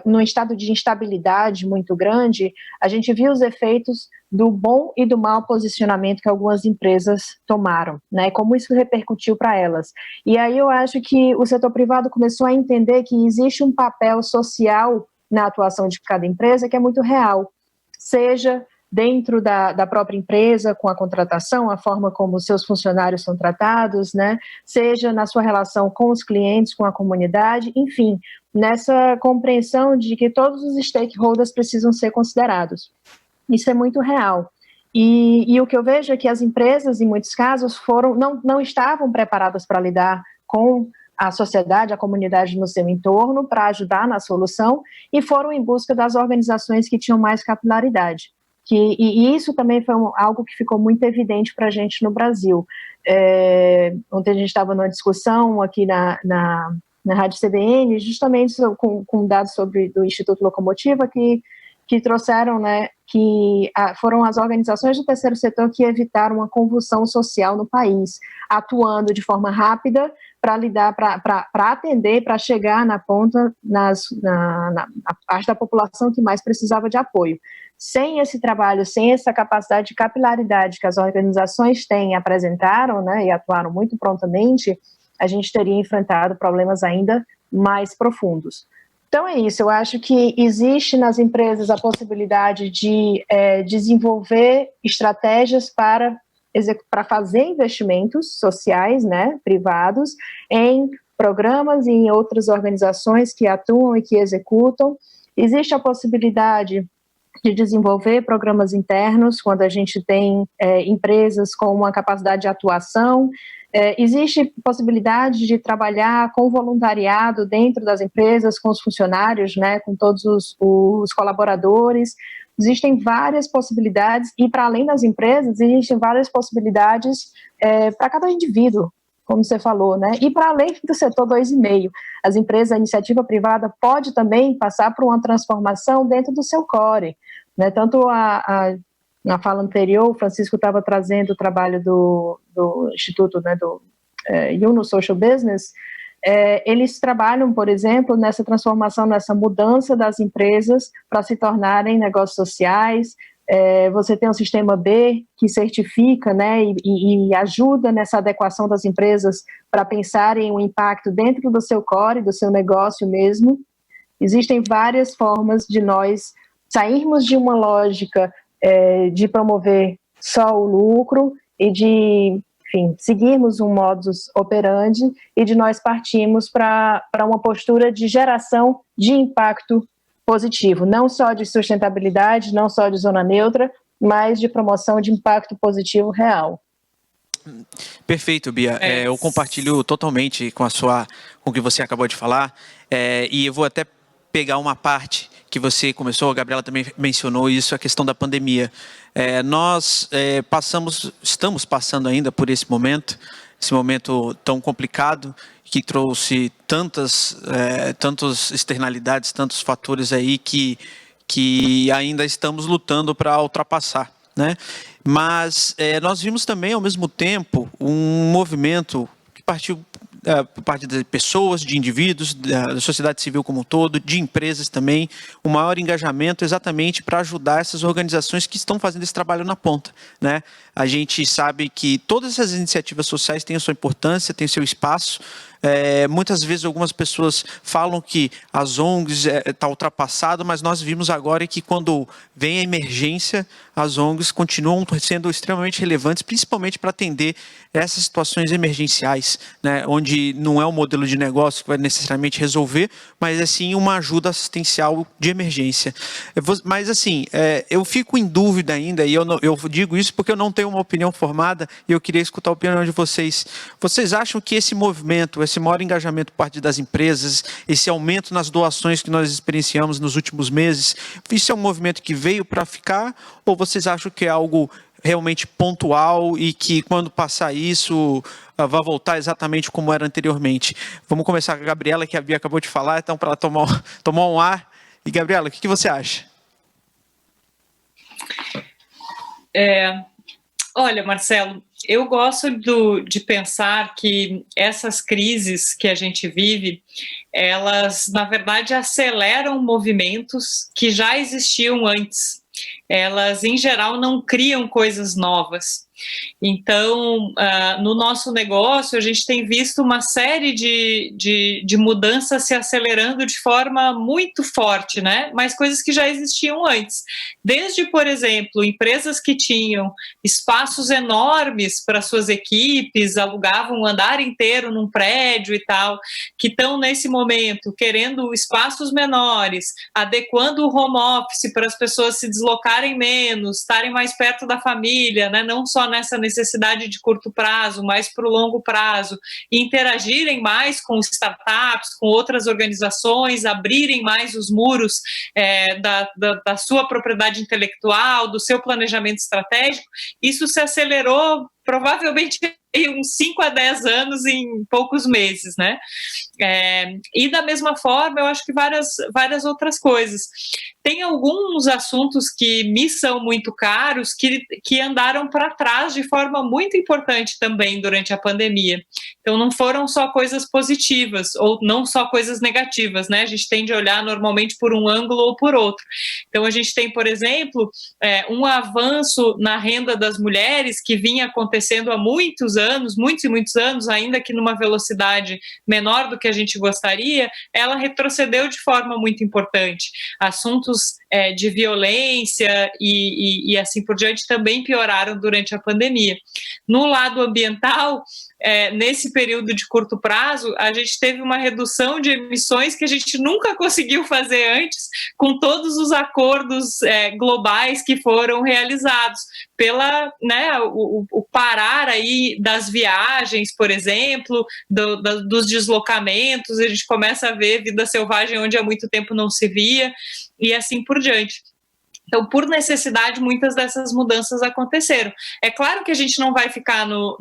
Speaker 6: num estado de instabilidade muito grande, a gente viu os efeitos do bom e do mau posicionamento que algumas empresas tomaram, né? Como isso repercutiu para elas. E aí eu acho que o setor privado começou a entender que existe um papel social na atuação de cada empresa que é muito real, seja dentro da própria empresa, com a contratação, a forma como os seus funcionários são tratados, né? Seja na sua relação com os clientes, com a comunidade, enfim, nessa compreensão de que todos os stakeholders precisam ser considerados. Isso é muito real. E o que eu vejo é que as empresas, em muitos casos, não estavam preparadas para lidar com a sociedade, a comunidade no seu entorno, para ajudar na solução, e foram em busca das organizações que tinham mais capilaridade. E isso também foi algo que ficou muito evidente para a gente no Brasil. Ontem a gente estava numa discussão aqui na Rádio CBN, justamente com dados do Instituto Locomotiva, que trouxeram, né, que foram as organizações do terceiro setor que evitaram uma convulsão social no país, atuando de forma rápida para lidar, para atender, para chegar na ponta, na parte da população que mais precisava de apoio. Sem esse trabalho, sem essa capacidade de capilaridade que as organizações têm e apresentaram, né, e atuaram muito prontamente, a gente teria enfrentado problemas ainda mais profundos. Então é isso, eu acho que existe nas empresas a possibilidade de desenvolver estratégias para fazer investimentos sociais, né, privados, em programas e em outras organizações que atuam e que executam. Existe a possibilidade de desenvolver programas internos, quando a gente tem empresas com uma capacidade de atuação. Existe possibilidade de trabalhar com voluntariado dentro das empresas, com os funcionários, né, com todos os colaboradores. Existem várias possibilidades, e para além das empresas, existem várias possibilidades para cada indivíduo, como você falou, né? E para além do setor 2,5, as empresas, a iniciativa privada pode também passar por uma transformação dentro do seu core, né? Tanto na fala anterior, o Francisco estava trazendo o trabalho do Instituto, né, do Uno Social Business. Eles trabalham, por exemplo, nessa transformação, nessa mudança das empresas para se tornarem negócios sociais. Você tem o sistema B, que certifica, né, e ajuda nessa adequação das empresas para pensarem o impacto dentro do seu core, do seu negócio mesmo. Existem várias formas de nós sairmos de uma lógica de promover só o lucro e de, enfim, seguirmos um modus operandi e de nós partirmos para uma postura de geração de impacto positivo, não só de sustentabilidade, não só de zona neutra, mas de promoção de impacto positivo real.
Speaker 3: Perfeito, Bia. Eu compartilho totalmente com o que você acabou de falar, e eu vou até pegar uma parte que você começou, a Gabriela também mencionou isso, a questão da pandemia. Nós estamos passando ainda por esse momento tão complicado, que trouxe tantas externalidades, tantos fatores aí que ainda estamos lutando para ultrapassar, né? Mas nós vimos também, ao mesmo tempo, um movimento que partiu por parte de pessoas, de indivíduos, da sociedade civil como um todo, de empresas também, um maior engajamento exatamente para ajudar essas organizações que estão fazendo esse trabalho na ponta, né? A gente sabe que todas essas iniciativas sociais têm a sua importância, têm o seu espaço. Muitas vezes algumas pessoas falam que as ONGs está ultrapassado, mas nós vimos agora que quando vem a emergência, as ONGs continuam sendo extremamente relevantes, principalmente para atender essas situações emergenciais, né, onde onde não é um modelo de negócio que vai necessariamente resolver, mas é sim uma ajuda assistencial de emergência. Mas assim, eu fico em dúvida ainda, e eu digo isso porque eu não tenho uma opinião formada, e eu queria escutar a opinião de vocês. Vocês acham que esse movimento, esse maior engajamento por parte das empresas, esse aumento nas doações que nós experienciamos nos últimos meses, isso é um movimento que veio para ficar, ou vocês acham que é algo realmente pontual e que quando passar isso vai voltar exatamente como era anteriormente? Vamos começar com a Gabriela, que a Bia acabou de falar, então para ela tomar um ar. E Gabriela, o que você acha?
Speaker 5: Olha, Marcelo, eu gosto de pensar que essas crises que a gente vive, elas, na verdade, aceleram movimentos que já existiam antes. Elas, em geral, não criam coisas novas. Então, no nosso negócio, a gente tem visto uma série de mudanças se acelerando de forma muito forte, né? Mas coisas que já existiam antes. Desde, por exemplo, empresas que tinham espaços enormes para suas equipes, alugavam um andar inteiro num prédio e tal, que estão, nesse momento, querendo espaços menores, adequando o home office para as pessoas se deslocarem menos, estarem mais perto da família, né? Não só nessa necessidade de curto prazo, mas para o longo prazo, interagirem mais com startups, com outras organizações, abrirem mais os muros da sua propriedade intelectual, do seu planejamento estratégico. Isso se acelerou provavelmente uns 5 a 10 anos em poucos meses, né? E da mesma forma, eu acho que várias outras coisas. Tem alguns assuntos que me são muito caros, que andaram para trás de forma muito importante também durante a pandemia. Então, não foram só coisas positivas, ou não só coisas negativas, né? A gente tende a olhar normalmente por um ângulo ou por outro. Então, a gente tem, por exemplo, um avanço na renda das mulheres que vinha acontecendo há muitos e muitos anos, ainda que numa velocidade menor do que a gente gostaria, ela retrocedeu de forma muito importante. Assuntos de violência e assim por diante também pioraram durante a pandemia. No lado ambiental, nesse período de curto prazo, a gente teve uma redução de emissões que a gente nunca conseguiu fazer antes, com todos os acordos globais que foram realizados, o parar aí das viagens, por exemplo, dos deslocamentos, a gente começa a ver vida selvagem onde há muito tempo não se via, e assim por diante. Então, por necessidade, muitas dessas mudanças aconteceram. É claro que a gente não vai ficar no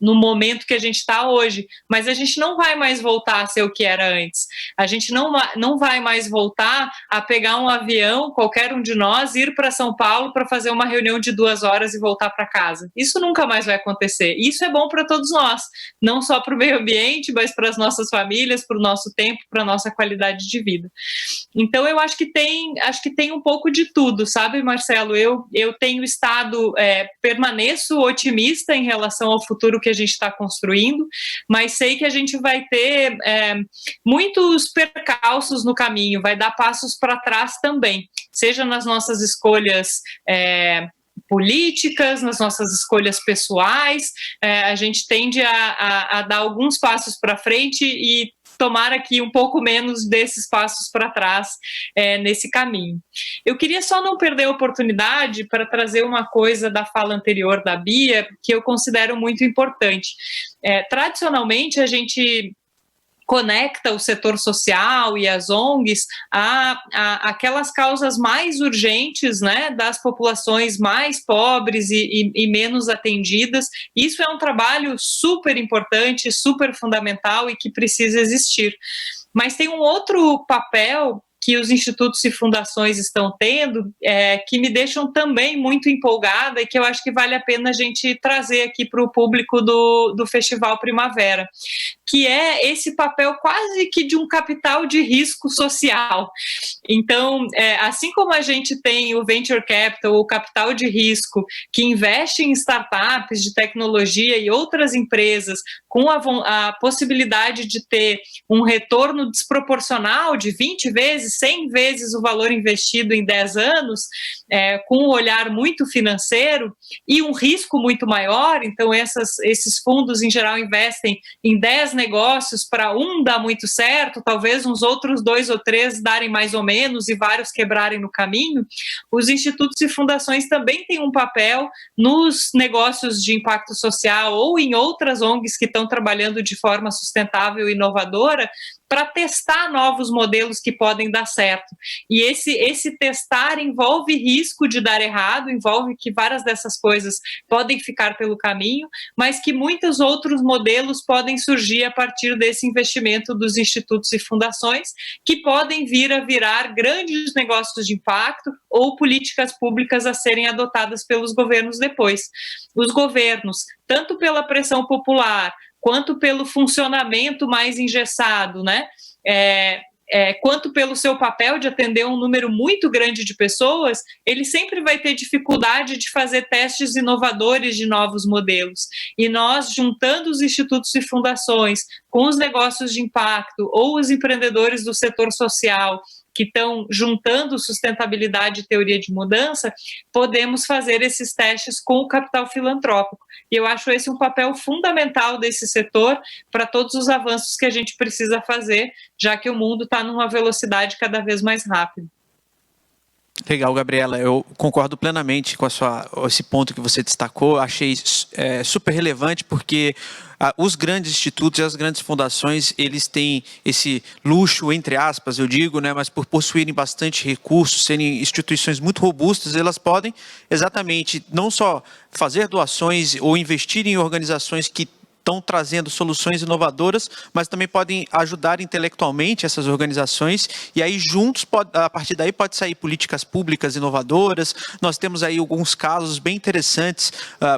Speaker 5: momento que a gente está hoje, mas a gente não vai mais voltar a ser o que era antes. A gente não vai mais voltar a pegar um avião, qualquer um de nós, ir para São Paulo para fazer uma reunião de 2 horas e voltar para casa. Isso nunca mais vai acontecer. Isso é bom para todos nós, não só para o meio ambiente, mas para as nossas famílias, para o nosso tempo, para a nossa qualidade de vida. Então, eu acho que tem um pouco de tudo, sabe, Marcelo? Eu tenho estado, permaneço otimista em relação ao futuro que a gente está construindo, mas sei que a gente vai ter muitos percalços no caminho, vai dar passos para trás também, seja nas nossas escolhas políticas, nas nossas escolhas pessoais, a gente tende a dar alguns passos para frente e tomar aqui um pouco menos desses passos para trás nesse caminho. Eu queria só não perder a oportunidade para trazer uma coisa da fala anterior da Bia, que eu considero muito importante. Tradicionalmente, a gente conecta o setor social e as ONGs a aquelas causas mais urgentes, né, das populações mais pobres e menos atendidas. Isso é um trabalho super importante, super fundamental e que precisa existir. Mas tem um outro papel que os institutos e fundações estão tendo, que me deixam também muito empolgada e que eu acho que vale a pena a gente trazer aqui para o público do Festival Primavera, que é esse papel quase que de um capital de risco social. Então, assim como a gente tem o Venture Capital, o capital de risco, que investe em startups de tecnologia e outras empresas com a possibilidade de ter um retorno desproporcional de 20 vezes, vezes 100 vezes o valor investido em 10 anos, com um olhar muito financeiro e um risco muito maior. Então, esses fundos, em geral, investem em 10 negócios, para um dar muito certo, talvez uns outros 2 ou 3 darem mais ou menos e vários quebrarem no caminho. Os institutos e fundações também têm um papel nos negócios de impacto social ou em outras ONGs que estão trabalhando de forma sustentável e inovadora, para testar novos modelos que podem dar certo. E esse testar envolve risco de dar errado, envolve que várias dessas coisas podem ficar pelo caminho, mas que muitos outros modelos podem surgir a partir desse investimento dos institutos e fundações, que podem vir a virar grandes negócios de impacto ou políticas públicas a serem adotadas pelos governos depois. Os governos, tanto pela pressão popular, quanto pelo funcionamento mais engessado, né? Quanto pelo seu papel de atender um número muito grande de pessoas, ele sempre vai ter dificuldade de fazer testes inovadores de novos modelos. E nós, juntando os institutos e fundações com os negócios de impacto ou os empreendedores do setor social, que estão juntando sustentabilidade e teoria de mudança, podemos fazer esses testes com o capital filantrópico. E eu acho esse um papel fundamental desse setor para todos os avanços que a gente precisa fazer, já que o mundo está numa velocidade cada vez mais rápida.
Speaker 3: Legal, Gabriela, eu concordo plenamente com esse ponto que você destacou, achei super relevante, porque os grandes institutos e as grandes fundações, eles têm esse luxo, entre aspas, eu digo, né, mas por possuírem bastante recursos, serem instituições muito robustas, elas podem exatamente não só fazer doações ou investir em organizações que estão trazendo soluções inovadoras, mas também podem ajudar intelectualmente essas organizações, e aí juntos, a partir daí pode sair políticas públicas inovadoras. Nós temos aí alguns casos bem interessantes,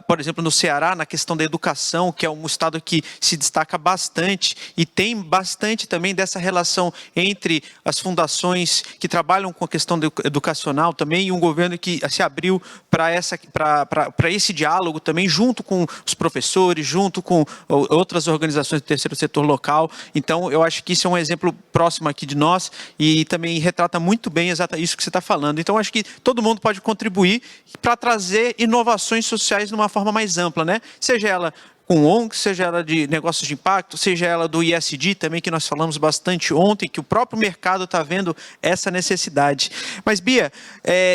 Speaker 3: por exemplo, no Ceará, na questão da educação, que é um estado que se destaca bastante, e tem bastante também dessa relação entre as fundações que trabalham com a questão educacional também, e um governo que se abriu para esse diálogo também, junto com os professores, junto com outras organizações do terceiro setor local. Então, eu acho que isso é um exemplo próximo aqui de nós e também retrata muito bem exatamente isso que você está falando. Então, acho que todo mundo pode contribuir para trazer inovações sociais de uma forma mais ampla, né? Seja ela com ONG, seja ela de negócios de impacto, seja ela do ESG também, que nós falamos bastante ontem, que o próprio mercado está vendo essa necessidade. Mas, Bia,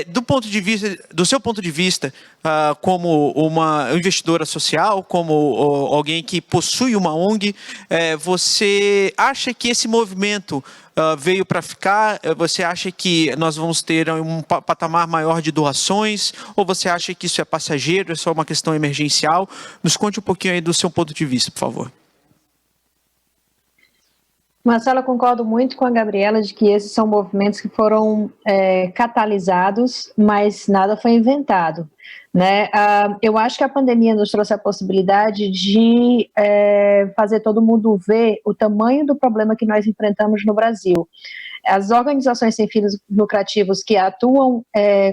Speaker 3: do seu ponto de vista, como uma investidora social, como alguém que possui uma ONG, você acha que esse movimento veio para ficar? Você acha que nós vamos ter um patamar maior de doações? Ou você acha que isso é passageiro, é só uma questão emergencial? Nos conte um pouquinho aí do seu ponto de vista, por favor.
Speaker 6: Marcela, concordo muito com a Gabriela de que esses são movimentos que foram catalisados, mas nada foi inventado, né? Eu acho que a pandemia nos trouxe a possibilidade de fazer todo mundo ver o tamanho do problema que nós enfrentamos no Brasil. As organizações sem fins lucrativos que atuam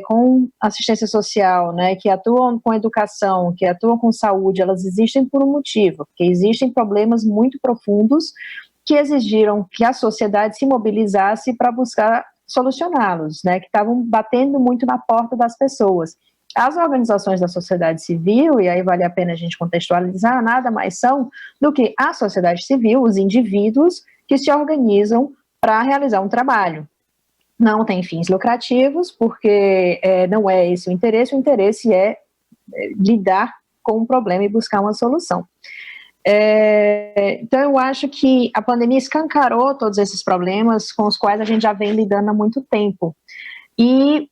Speaker 6: com assistência social, né, que atuam com educação, que atuam com saúde, elas existem por um motivo, porque existem problemas muito profundos que exigiram que a sociedade se mobilizasse para buscar solucioná-los, né, que estavam batendo muito na porta das pessoas. As organizações da sociedade civil, e aí vale a pena a gente contextualizar, nada mais são do que a sociedade civil, os indivíduos que se organizam para realizar um trabalho. Não tem fins lucrativos, porque não é esse o interesse é lidar com o problema e buscar uma solução. Então eu acho que a pandemia escancarou todos esses problemas com os quais a gente já vem lidando há muito tempo e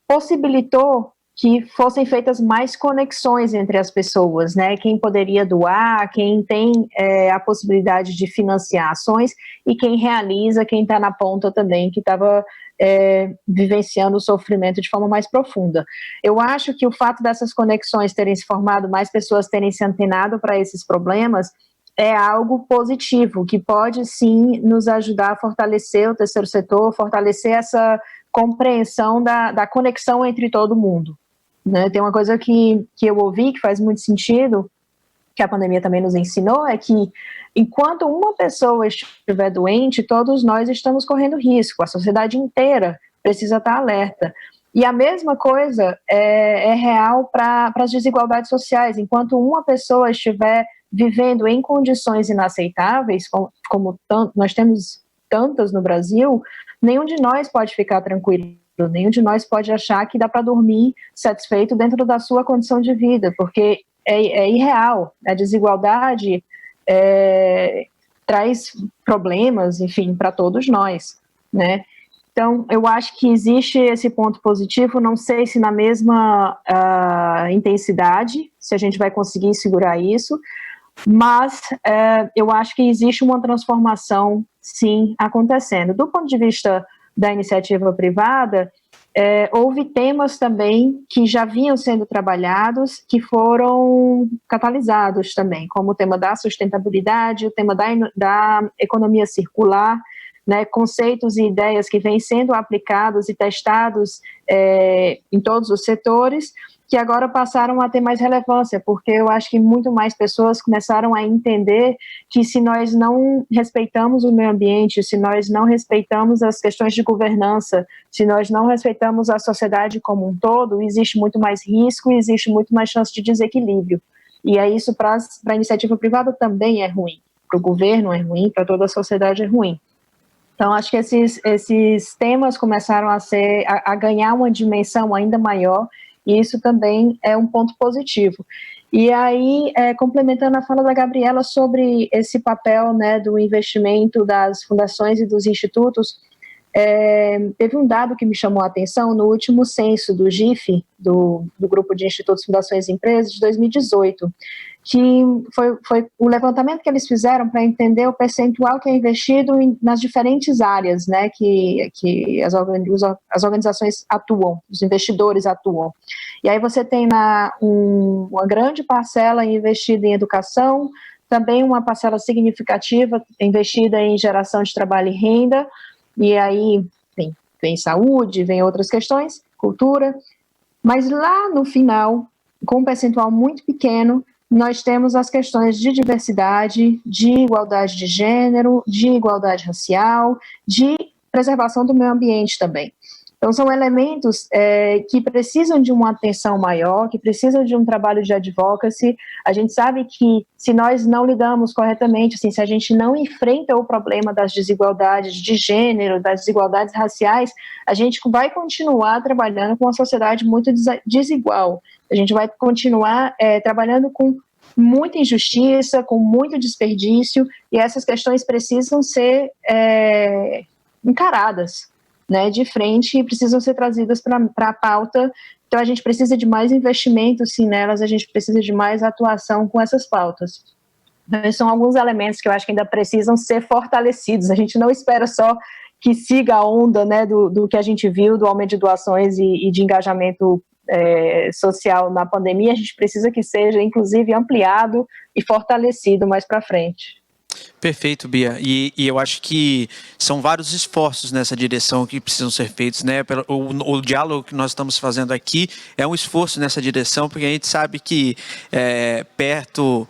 Speaker 6: possibilitou que fossem feitas mais conexões entre as pessoas, né? Quem poderia doar, quem tem a possibilidade de financiar ações e quem realiza, quem está na ponta também, que estava vivenciando o sofrimento de forma mais profunda. Eu acho que o fato dessas conexões terem se formado, mais pessoas terem se antenado para esses problemas, é algo positivo, que pode sim nos ajudar a fortalecer o terceiro setor, fortalecer essa compreensão da conexão entre todo mundo. Né? Tem uma coisa que eu ouvi que faz muito sentido, que a pandemia também nos ensinou é que enquanto uma pessoa estiver doente, todos nós estamos correndo risco, a sociedade inteira precisa estar alerta. E a mesma coisa é real para as desigualdades sociais. Enquanto uma pessoa estiver vivendo em condições inaceitáveis, como nós temos tantas no Brasil, nenhum de nós pode ficar tranquilo, nenhum de nós pode achar que dá para dormir satisfeito dentro da sua condição de vida, porque é irreal. A desigualdade traz problemas, enfim, para todos nós, né? Então, eu acho que existe esse ponto positivo, não sei se na mesma intensidade, se a gente vai conseguir segurar isso, mas eu acho que existe uma transformação, sim, acontecendo. Do ponto de vista da iniciativa privada, houve temas também que já vinham sendo trabalhados, que foram catalisados também, como o tema da sustentabilidade, o tema da economia circular, né, conceitos e ideias que vêm sendo aplicados e testados em todos os setores, que agora passaram a ter mais relevância, porque eu acho que muito mais pessoas começaram a entender que se nós não respeitamos o meio ambiente, se nós não respeitamos as questões de governança, se nós não respeitamos a sociedade como um todo, existe muito mais risco e existe muito mais chance de desequilíbrio. E isso para a iniciativa privada também é ruim, para o governo é ruim, para toda a sociedade é ruim. Então, acho que esses temas começaram a ganhar uma dimensão ainda maior, e isso também é um ponto positivo. E aí, complementando a fala da Gabriela sobre esse papel, né, do investimento das fundações e dos institutos, teve um dado que me chamou a atenção no último censo do GIF, do Grupo de Institutos, Fundações e Empresas, de 2018, que foi o levantamento que eles fizeram para entender o percentual que é investido nas diferentes áreas, né, que as organizações atuam, os investidores atuam. E aí você tem uma grande parcela investida em educação, também uma parcela significativa investida em geração de trabalho e renda, e aí vem saúde, vem outras questões, cultura, mas lá no final, com um percentual muito pequeno, nós temos as questões de diversidade, de igualdade de gênero, de igualdade racial, de preservação do meio ambiente também. Então, são elementos que precisam de uma atenção maior, que precisam de um trabalho de advocacy. A gente sabe que se nós não lidamos corretamente, assim, se a gente não enfrenta o problema das desigualdades de gênero, das desigualdades raciais, a gente vai continuar trabalhando com uma sociedade muito desigual. A gente vai continuar trabalhando com muita injustiça, com muito desperdício, e essas questões precisam ser encaradas, né, de frente, e precisam ser trazidas para a pauta. Então a gente precisa de mais investimento, sim, nelas, a gente precisa de mais atuação com essas pautas. Então, são alguns elementos que eu acho que ainda precisam ser fortalecidos. A gente não espera só que siga a onda, né, do que a gente viu, do aumento de doações e de engajamento social na pandemia. A gente precisa que seja, inclusive, ampliado e fortalecido mais para frente.
Speaker 3: Perfeito, Bia. E eu acho que são vários esforços nessa direção que precisam ser feitos, né? O diálogo que nós estamos fazendo aqui é um esforço nessa direção, porque a gente sabe que perto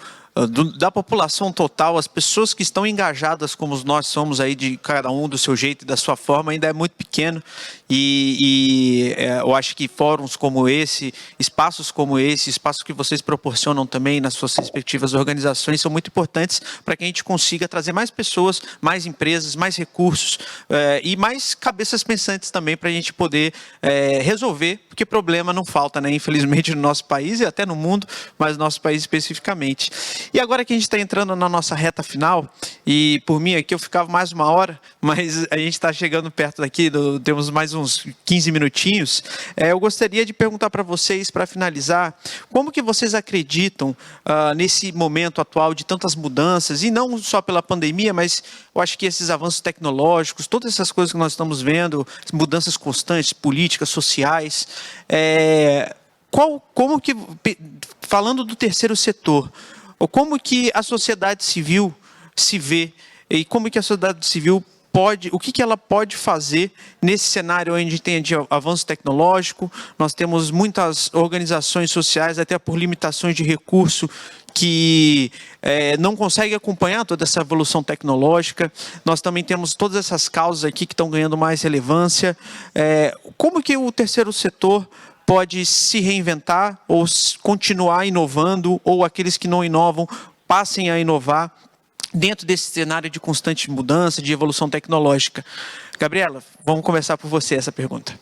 Speaker 3: da população total, as pessoas que estão engajadas como nós somos aí, de cada um do seu jeito e da sua forma, ainda é muito pequeno, e eu acho que fóruns como esse, espaços como esse, espaços que vocês proporcionam também nas suas respectivas organizações, são muito importantes para que a gente consiga trazer mais pessoas, mais empresas, mais recursos e mais cabeças pensantes também para a gente poder resolver, porque problema não falta, né? Infelizmente no nosso país e até no mundo, mas no nosso país especificamente. E agora que a gente está entrando na nossa reta final, e por mim aqui eu ficava mais uma hora, mas a gente está chegando perto daqui, temos mais uns 15 minutinhos, eu gostaria de perguntar para vocês, para finalizar, como que vocês acreditam nesse momento atual de tantas mudanças, e não só pela pandemia, mas eu acho que esses avanços tecnológicos, todas essas coisas que nós estamos vendo, mudanças constantes, políticas, sociais, como que, falando do terceiro setor, como que a sociedade civil se vê e como que a sociedade civil ela pode fazer nesse cenário onde a gente tem avanço tecnológico, nós temos muitas organizações sociais, até por limitações de recurso, que não conseguem acompanhar toda essa evolução tecnológica. Nós também temos todas essas causas aqui que estão ganhando mais relevância. Como que o terceiro setor pode se reinventar ou continuar inovando, ou aqueles que não inovam passem a inovar dentro desse cenário de constante mudança, de evolução tecnológica? Gabriela, vamos começar por você essa pergunta.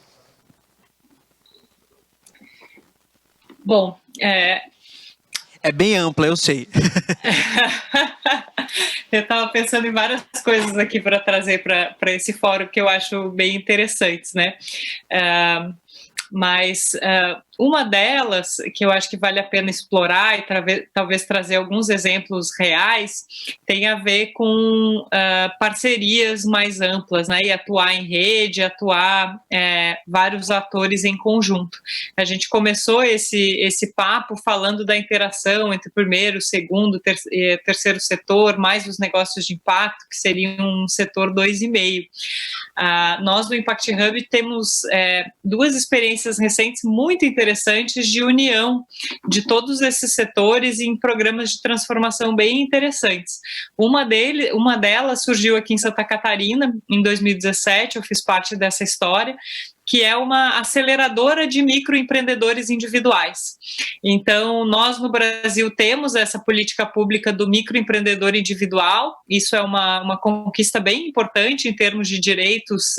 Speaker 5: Bom,
Speaker 3: é bem ampla, eu sei.
Speaker 5: Eu estava pensando em várias coisas aqui para trazer para esse fórum que eu acho bem interessantes, né? Mas uma delas, que eu acho que vale a pena explorar e talvez trazer alguns exemplos reais, tem a ver com parcerias mais amplas, né? E atuar em rede, atuar vários atores em conjunto. A gente começou esse papo falando da interação entre o primeiro, segundo, terceiro setor, mais os negócios de impacto, que seriam um setor 2,5. Nós no Impact Hub temos duas experiências recentes muito interessantes de união de todos esses setores em programas de transformação bem interessantes. Uma delas surgiu aqui em Santa Catarina, em 2017, eu fiz parte dessa história, que é uma aceleradora de microempreendedores individuais. Então, nós no Brasil temos essa política pública do microempreendedor individual, isso é uma conquista bem importante em termos de direitos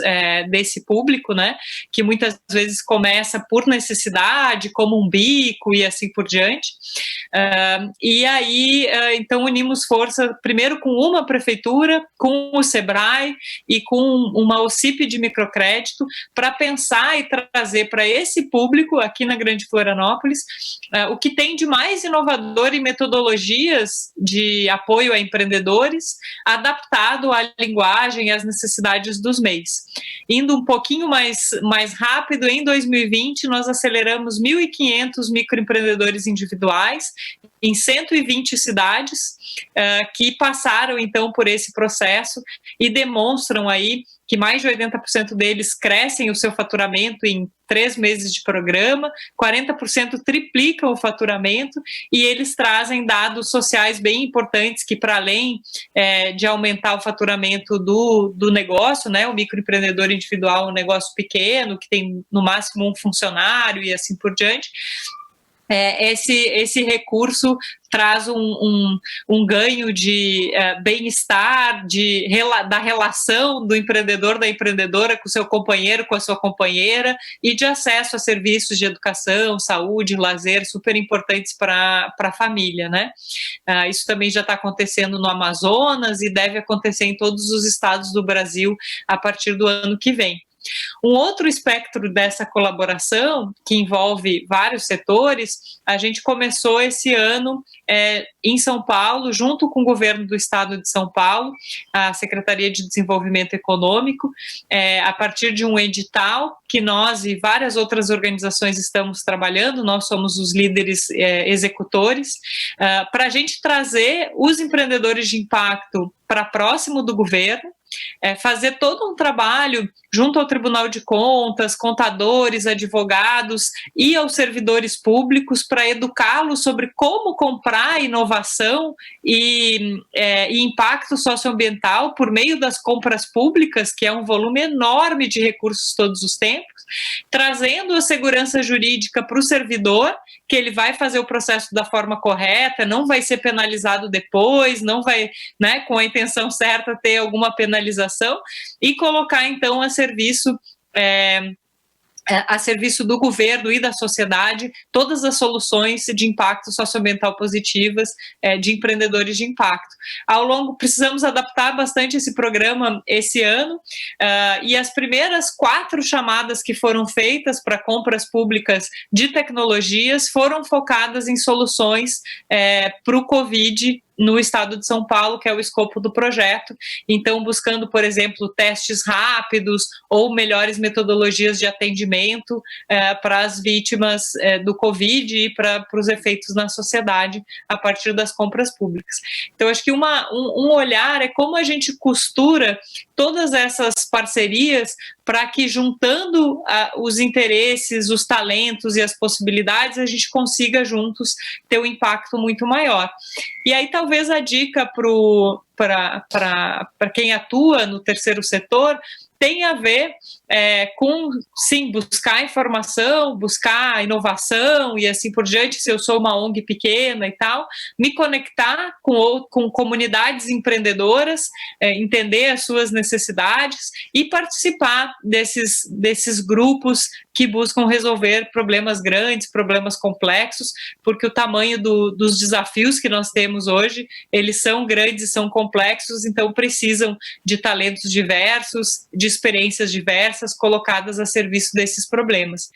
Speaker 5: desse público, né, que muitas vezes começa por necessidade, como um bico e assim por diante. E aí, então, unimos força primeiro com uma prefeitura, com o SEBRAE e com uma OCIP de microcrédito, para pensar e trazer para esse público aqui na Grande Florianópolis o que tem de mais inovador em metodologias de apoio a empreendedores, adaptado à linguagem e às necessidades dos MEIs. Indo um pouquinho mais rápido, em 2020 nós aceleramos 1.500 microempreendedores individuais em 120 cidades que passaram então por esse processo e demonstram aí que mais de 80% deles crescem o seu faturamento em 3 meses de programa, 40% triplicam o faturamento, e eles trazem dados sociais bem importantes que, para além de aumentar o faturamento do negócio, né, o microempreendedor individual é um negócio pequeno, que tem no máximo um funcionário e assim por diante, esse recurso traz um ganho de bem-estar, da relação do empreendedor, da empreendedora com o seu companheiro, com a sua companheira, e de acesso a serviços de educação, saúde, lazer, super importantes para a família, né? Isso também já está acontecendo no Amazonas e deve acontecer em todos os estados do Brasil a partir do ano que vem. Um outro espectro dessa colaboração, que envolve vários setores, a gente começou esse ano em São Paulo, junto com o governo do estado de São Paulo, a Secretaria de Desenvolvimento Econômico, a partir de um edital que nós e várias outras organizações estamos trabalhando, nós somos os líderes executores, para a gente trazer os empreendedores de impacto para próximo do governo, fazer todo um trabalho junto ao Tribunal de Contas, contadores, advogados e aos servidores públicos para educá-los sobre como comprar inovação e impacto socioambiental por meio das compras públicas, que é um volume enorme de recursos todos os tempos, trazendo a segurança jurídica para o servidor, que ele vai fazer o processo da forma correta, não vai ser penalizado depois, não vai, né, com a intenção certa, ter alguma penalização, e colocar então a serviço do governo e da sociedade todas as soluções de impacto socioambiental positivas de empreendedores de impacto. Precisamos adaptar bastante esse programa esse ano, e as primeiras 4 chamadas que foram feitas para compras públicas de tecnologias foram focadas em soluções para o Covid no estado de São Paulo, que é o escopo do projeto. Então, buscando, por exemplo, testes rápidos ou melhores metodologias de atendimento para as vítimas do Covid e para os efeitos na sociedade a partir das compras públicas. Então, acho que um olhar é como a gente costura todas essas parcerias para que, juntando os interesses, os talentos e as possibilidades, a gente consiga juntos ter um impacto muito maior. E aí talvez a dica para quem atua no terceiro setor tem a ver com, sim, buscar informação, buscar inovação e assim por diante, se eu sou uma ONG pequena e tal, me conectar com comunidades empreendedoras, entender as suas necessidades e participar desses grupos que buscam resolver problemas grandes, problemas complexos, porque o tamanho dos desafios que nós temos hoje, eles são grandes e são complexos, então precisam de talentos diversos, de experiências diversas, colocadas a serviço desses problemas.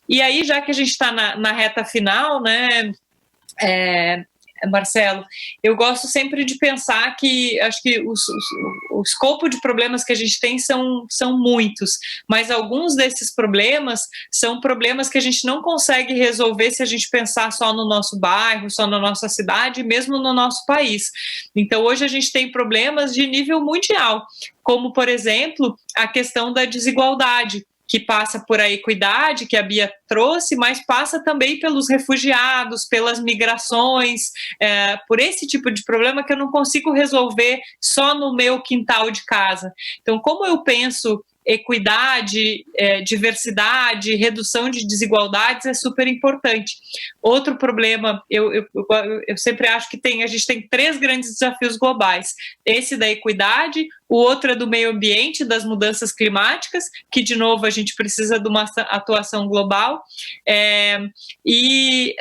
Speaker 5: E aí, já que a gente está na reta final, né, Marcelo, eu gosto sempre de pensar que acho que o escopo de problemas que a gente tem são muitos, mas alguns desses problemas são problemas que a gente não consegue resolver se a gente pensar só no nosso bairro, só na nossa cidade, mesmo no nosso país. Então, hoje a gente tem problemas de nível mundial, como, por exemplo, a questão da desigualdade, que passa por a equidade, que a Bia trouxe, mas passa também pelos refugiados, pelas migrações, por esse tipo de problema que eu não consigo resolver só no meu quintal de casa. Então, como eu penso equidade, diversidade, redução de desigualdades é super importante. Outro problema, eu sempre acho que a gente tem 3 grandes desafios globais. Esse da equidade, o outro é do meio ambiente, das mudanças climáticas, que, de novo, a gente precisa de uma atuação global. E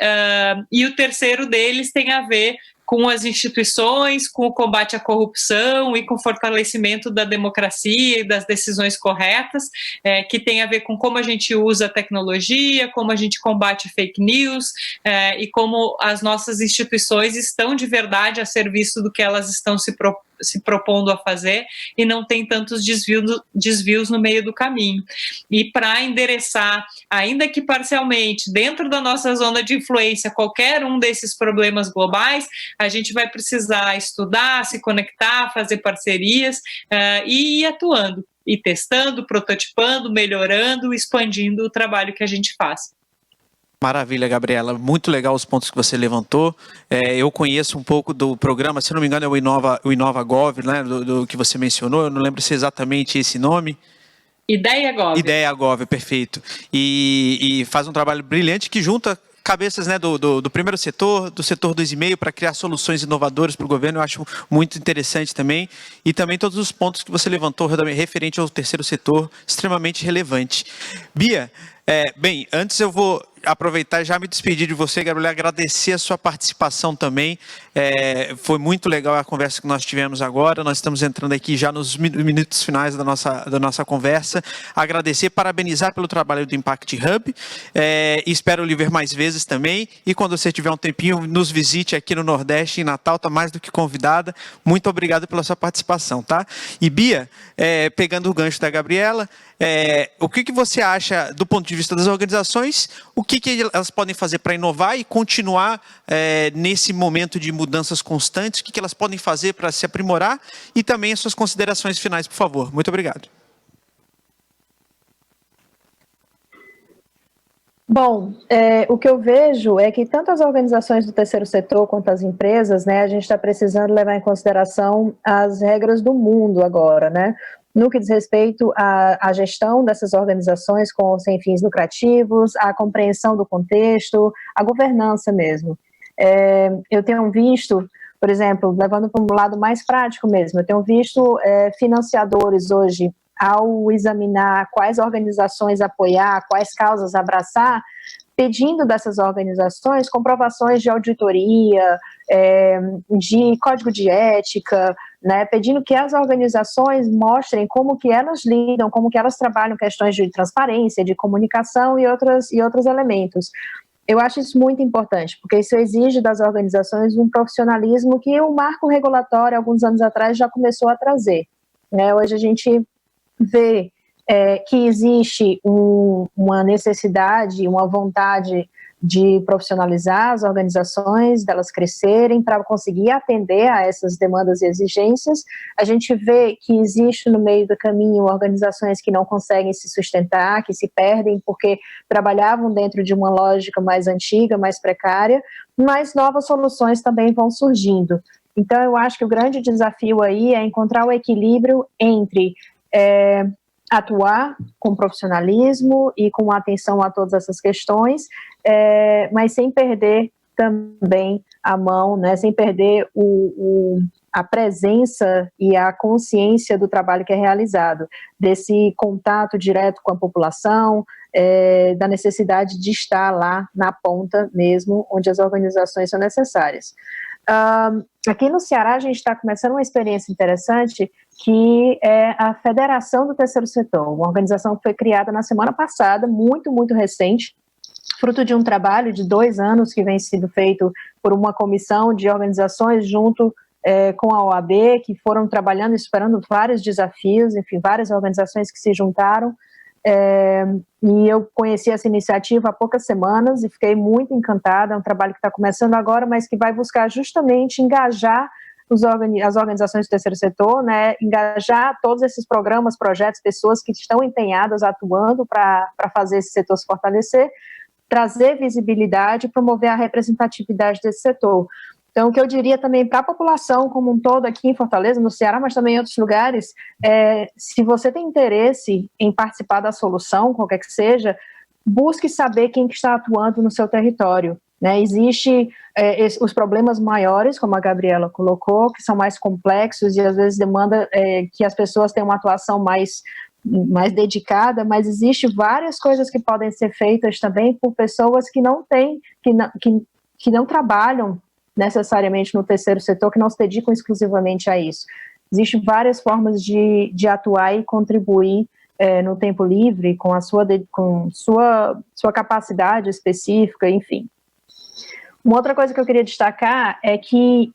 Speaker 5: o terceiro deles tem a ver com as instituições, com o combate à corrupção e com o fortalecimento da democracia e das decisões corretas, que tem a ver com como a gente usa a tecnologia, como a gente combate fake news e como as nossas instituições estão de verdade a serviço do que elas estão se propondo a fazer e não tem tantos desvios no meio do caminho. E para endereçar, ainda que parcialmente, dentro da nossa zona de influência, qualquer um desses problemas globais, a gente vai precisar estudar, se conectar, fazer parcerias e ir atuando, e testando, prototipando, melhorando, expandindo o trabalho que a gente faz.
Speaker 3: Maravilha, Gabriela. Muito legal os pontos que você levantou. Eu conheço um pouco do programa, se não me engano é o InovaGov, né, do que você mencionou, eu não lembro se é exatamente esse nome.
Speaker 5: IdeaGov.
Speaker 3: IdeaGov, perfeito. E faz um trabalho brilhante que junta cabeças, né, do primeiro setor, do setor 2,5, para criar soluções inovadoras para o governo. Eu acho muito interessante também. E também todos os pontos que você levantou referente ao terceiro setor, extremamente relevante. Bia, bem, antes eu vou aproveitar e já me despedir de você, Gabriela, agradecer a sua participação também. Foi muito legal a conversa que nós tivemos agora. Nós estamos entrando aqui já nos minutos finais da nossa conversa. Agradecer, parabenizar pelo trabalho do Impact Hub. Espero lhe ver mais vezes também. E quando você tiver um tempinho, nos visite aqui no Nordeste, em Natal. Está mais do que convidada. Muito obrigado pela sua participação, tá? E Bia, pegando o gancho da Gabriela, o que você acha do ponto de vista das organizações? O que elas podem fazer para inovar e continuar nesse momento de mudanças constantes? O que elas podem fazer para se aprimorar? E também as suas considerações finais, por favor. Muito obrigado.
Speaker 6: Bom, o que eu vejo é que tanto as organizações do terceiro setor quanto as empresas, né, a gente está precisando levar em consideração as regras do mundo agora, né? No que diz respeito à gestão dessas organizações sem fins lucrativos, a compreensão do contexto, a governança mesmo. Eu tenho visto, por exemplo, levando para um lado mais prático mesmo, eu tenho visto financiadores hoje, ao examinar quais organizações apoiar, quais causas abraçar, pedindo dessas organizações comprovações de auditoria, de código de ética, né, pedindo que as organizações mostrem como que elas lidam, como que elas trabalham questões de transparência, de comunicação e outros elementos. eu acho isso muito importante, porque isso exige das organizações um profissionalismo que o marco regulatório, alguns anos atrás, já começou a trazer. Né? Hoje a gente vê que existe uma necessidade, uma vontade de profissionalizar as organizações, delas crescerem para conseguir atender a essas demandas e exigências. A gente vê que existe no meio do caminho organizações que não conseguem se sustentar, que se perdem porque trabalhavam dentro de uma lógica mais antiga, mais precária, mas novas soluções também vão surgindo. Então, eu acho que o grande desafio aí é encontrar o equilíbrio entre atuar com profissionalismo e com atenção a todas essas questões, mas sem perder também a mão, né, sem perder a presença e a consciência do trabalho que é realizado, desse contato direto com a população, da necessidade de estar lá na ponta mesmo, onde as organizações são necessárias. Aqui no Ceará a gente está começando uma experiência interessante que é a Federação do Terceiro Setor, uma organização que foi criada na semana passada, muito, muito recente, fruto de um trabalho de 2 anos que vem sendo feito por uma comissão de organizações junto com a OAB, que foram trabalhando e superando vários desafios, enfim, várias organizações que se juntaram, e eu conheci essa iniciativa há poucas semanas e fiquei muito encantada. É um trabalho que está começando agora, mas que vai buscar justamente engajar as organizações do terceiro setor, né, engajar todos esses programas, projetos, pessoas que estão empenhadas, atuando para fazer esse setor se fortalecer, trazer visibilidade e promover a representatividade desse setor. Então, o que eu diria também para a população como um todo aqui em Fortaleza, no Ceará, mas também em outros lugares, se você tem interesse em participar da solução, qualquer que seja, busque saber quem que está atuando no seu território. Né? Existem os problemas maiores, como a Gabriela colocou, que são mais complexos e às vezes demanda que as pessoas tenham uma atuação mais dedicada, mas existe várias coisas que podem ser feitas também por pessoas que não têm, que não trabalham necessariamente no terceiro setor, que não se dedicam exclusivamente a isso. Existem várias formas de atuar e contribuir no tempo livre, com a sua capacidade específica, enfim. Uma outra coisa que eu queria destacar é que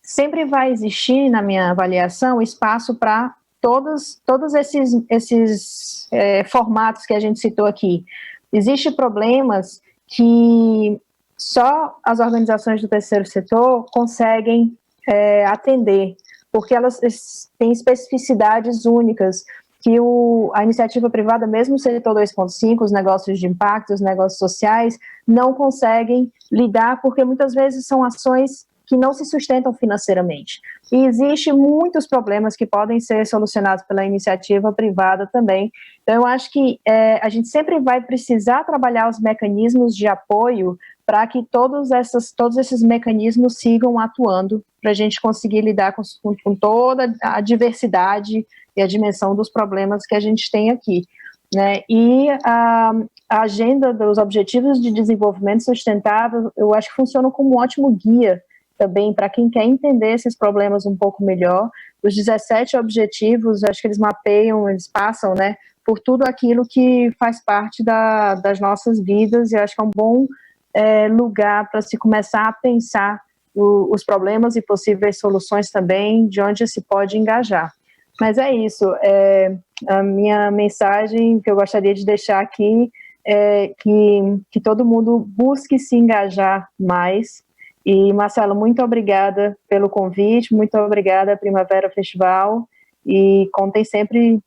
Speaker 6: sempre vai existir, na minha avaliação, espaço para todos esses formatos que a gente citou aqui. Existem problemas que só as organizações do terceiro setor conseguem atender, porque elas têm especificidades únicas que a iniciativa privada, mesmo o setor 2.5, os negócios de impacto, os negócios sociais, não conseguem lidar, porque muitas vezes são ações que não se sustentam financeiramente. E existem muitos problemas que podem ser solucionados pela iniciativa privada também. Então, eu acho que a gente sempre vai precisar trabalhar os mecanismos de apoio para que todos esses mecanismos sigam atuando, para a gente conseguir lidar com toda a diversidade e a dimensão dos problemas que a gente tem aqui. Né? E a agenda dos Objetivos de Desenvolvimento Sustentável, eu acho que funciona como um ótimo guia também para quem quer entender esses problemas um pouco melhor. Os 17 objetivos, acho que eles mapeiam, eles passam, né, por tudo aquilo que faz parte das nossas vidas, e acho que é um bom lugar para se começar a pensar os problemas e possíveis soluções também, de onde se pode engajar. Mas é isso, a minha mensagem que eu gostaria de deixar aqui é que todo mundo busque se engajar mais. E, Marcelo, muito obrigada pelo convite, muito obrigada Primavera Festival, e contem sempre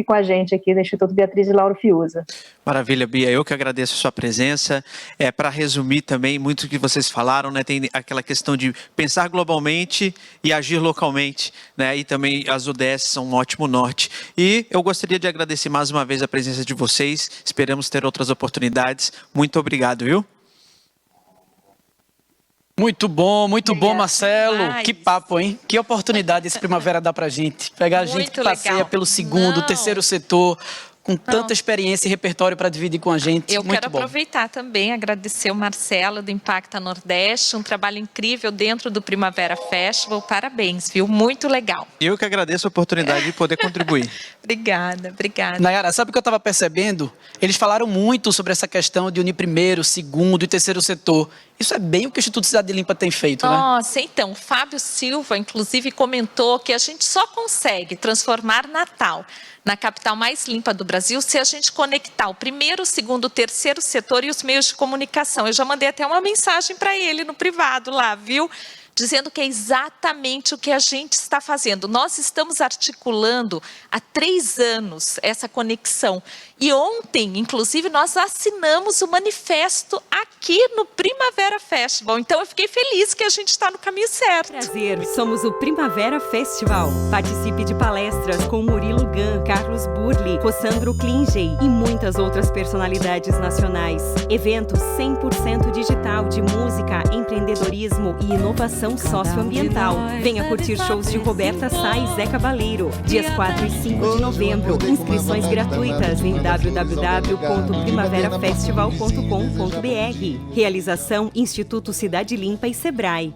Speaker 6: com a gente aqui do Instituto Beatriz e Lauro Fiuza.
Speaker 3: Maravilha, Bia, eu que agradeço a sua presença. Para resumir também, muito do que vocês falaram, né, tem aquela questão de pensar globalmente e agir localmente, né, e também as ODS são um ótimo norte. E eu gostaria de agradecer mais uma vez a presença de vocês, esperamos ter outras oportunidades. Muito obrigado, viu?
Speaker 2: Muito bom, Marcelo. Demais. Que papo, hein? Que oportunidade esse Primavera dá pra gente. Pegar a gente que passeia pelo segundo, terceiro setor, com tanta experiência e repertório para dividir com a gente.
Speaker 8: Eu
Speaker 2: Muito
Speaker 8: quero
Speaker 2: bom.
Speaker 8: aproveitar também, agradecer o Marcelo do Impacta Nordeste, um trabalho incrível dentro do Primavera Festival. Parabéns, viu? Muito legal.
Speaker 3: Eu que agradeço a oportunidade de poder contribuir.
Speaker 8: Obrigada.
Speaker 2: Nayara, sabe o que eu estava percebendo? Eles falaram muito sobre essa questão de unir primeiro, segundo e terceiro setor. Isso é bem o que o Instituto Cidade Limpa tem feito, né?
Speaker 8: Nossa, então, o Fábio Silva, inclusive, comentou que a gente só consegue transformar Natal na capital mais limpa do Brasil se a gente conectar o primeiro, o segundo, o terceiro setor e os meios de comunicação. Eu já mandei até uma mensagem para ele no privado lá, viu? Dizendo que é exatamente o que a gente está fazendo. Nós estamos articulando há 3 anos essa conexão. E ontem, inclusive, nós assinamos o manifesto aqui no Primavera Festival. Então, eu fiquei feliz que a gente está no caminho certo.
Speaker 1: Prazer, somos o Primavera Festival. Participe de palestras com Murilo Gun, Carlos Burli, Cossandro Klingey e muitas outras personalidades nacionais. Evento 100% digital de música, empreendedorismo e inovação socioambiental. Venha curtir shows de Roberta Sá e Zé Cabaleiro, dias 4 e 5 de novembro. Inscrições gratuitas em www.primaverafestival.com.br. Realização Instituto Cidade Limpa e Sebrae.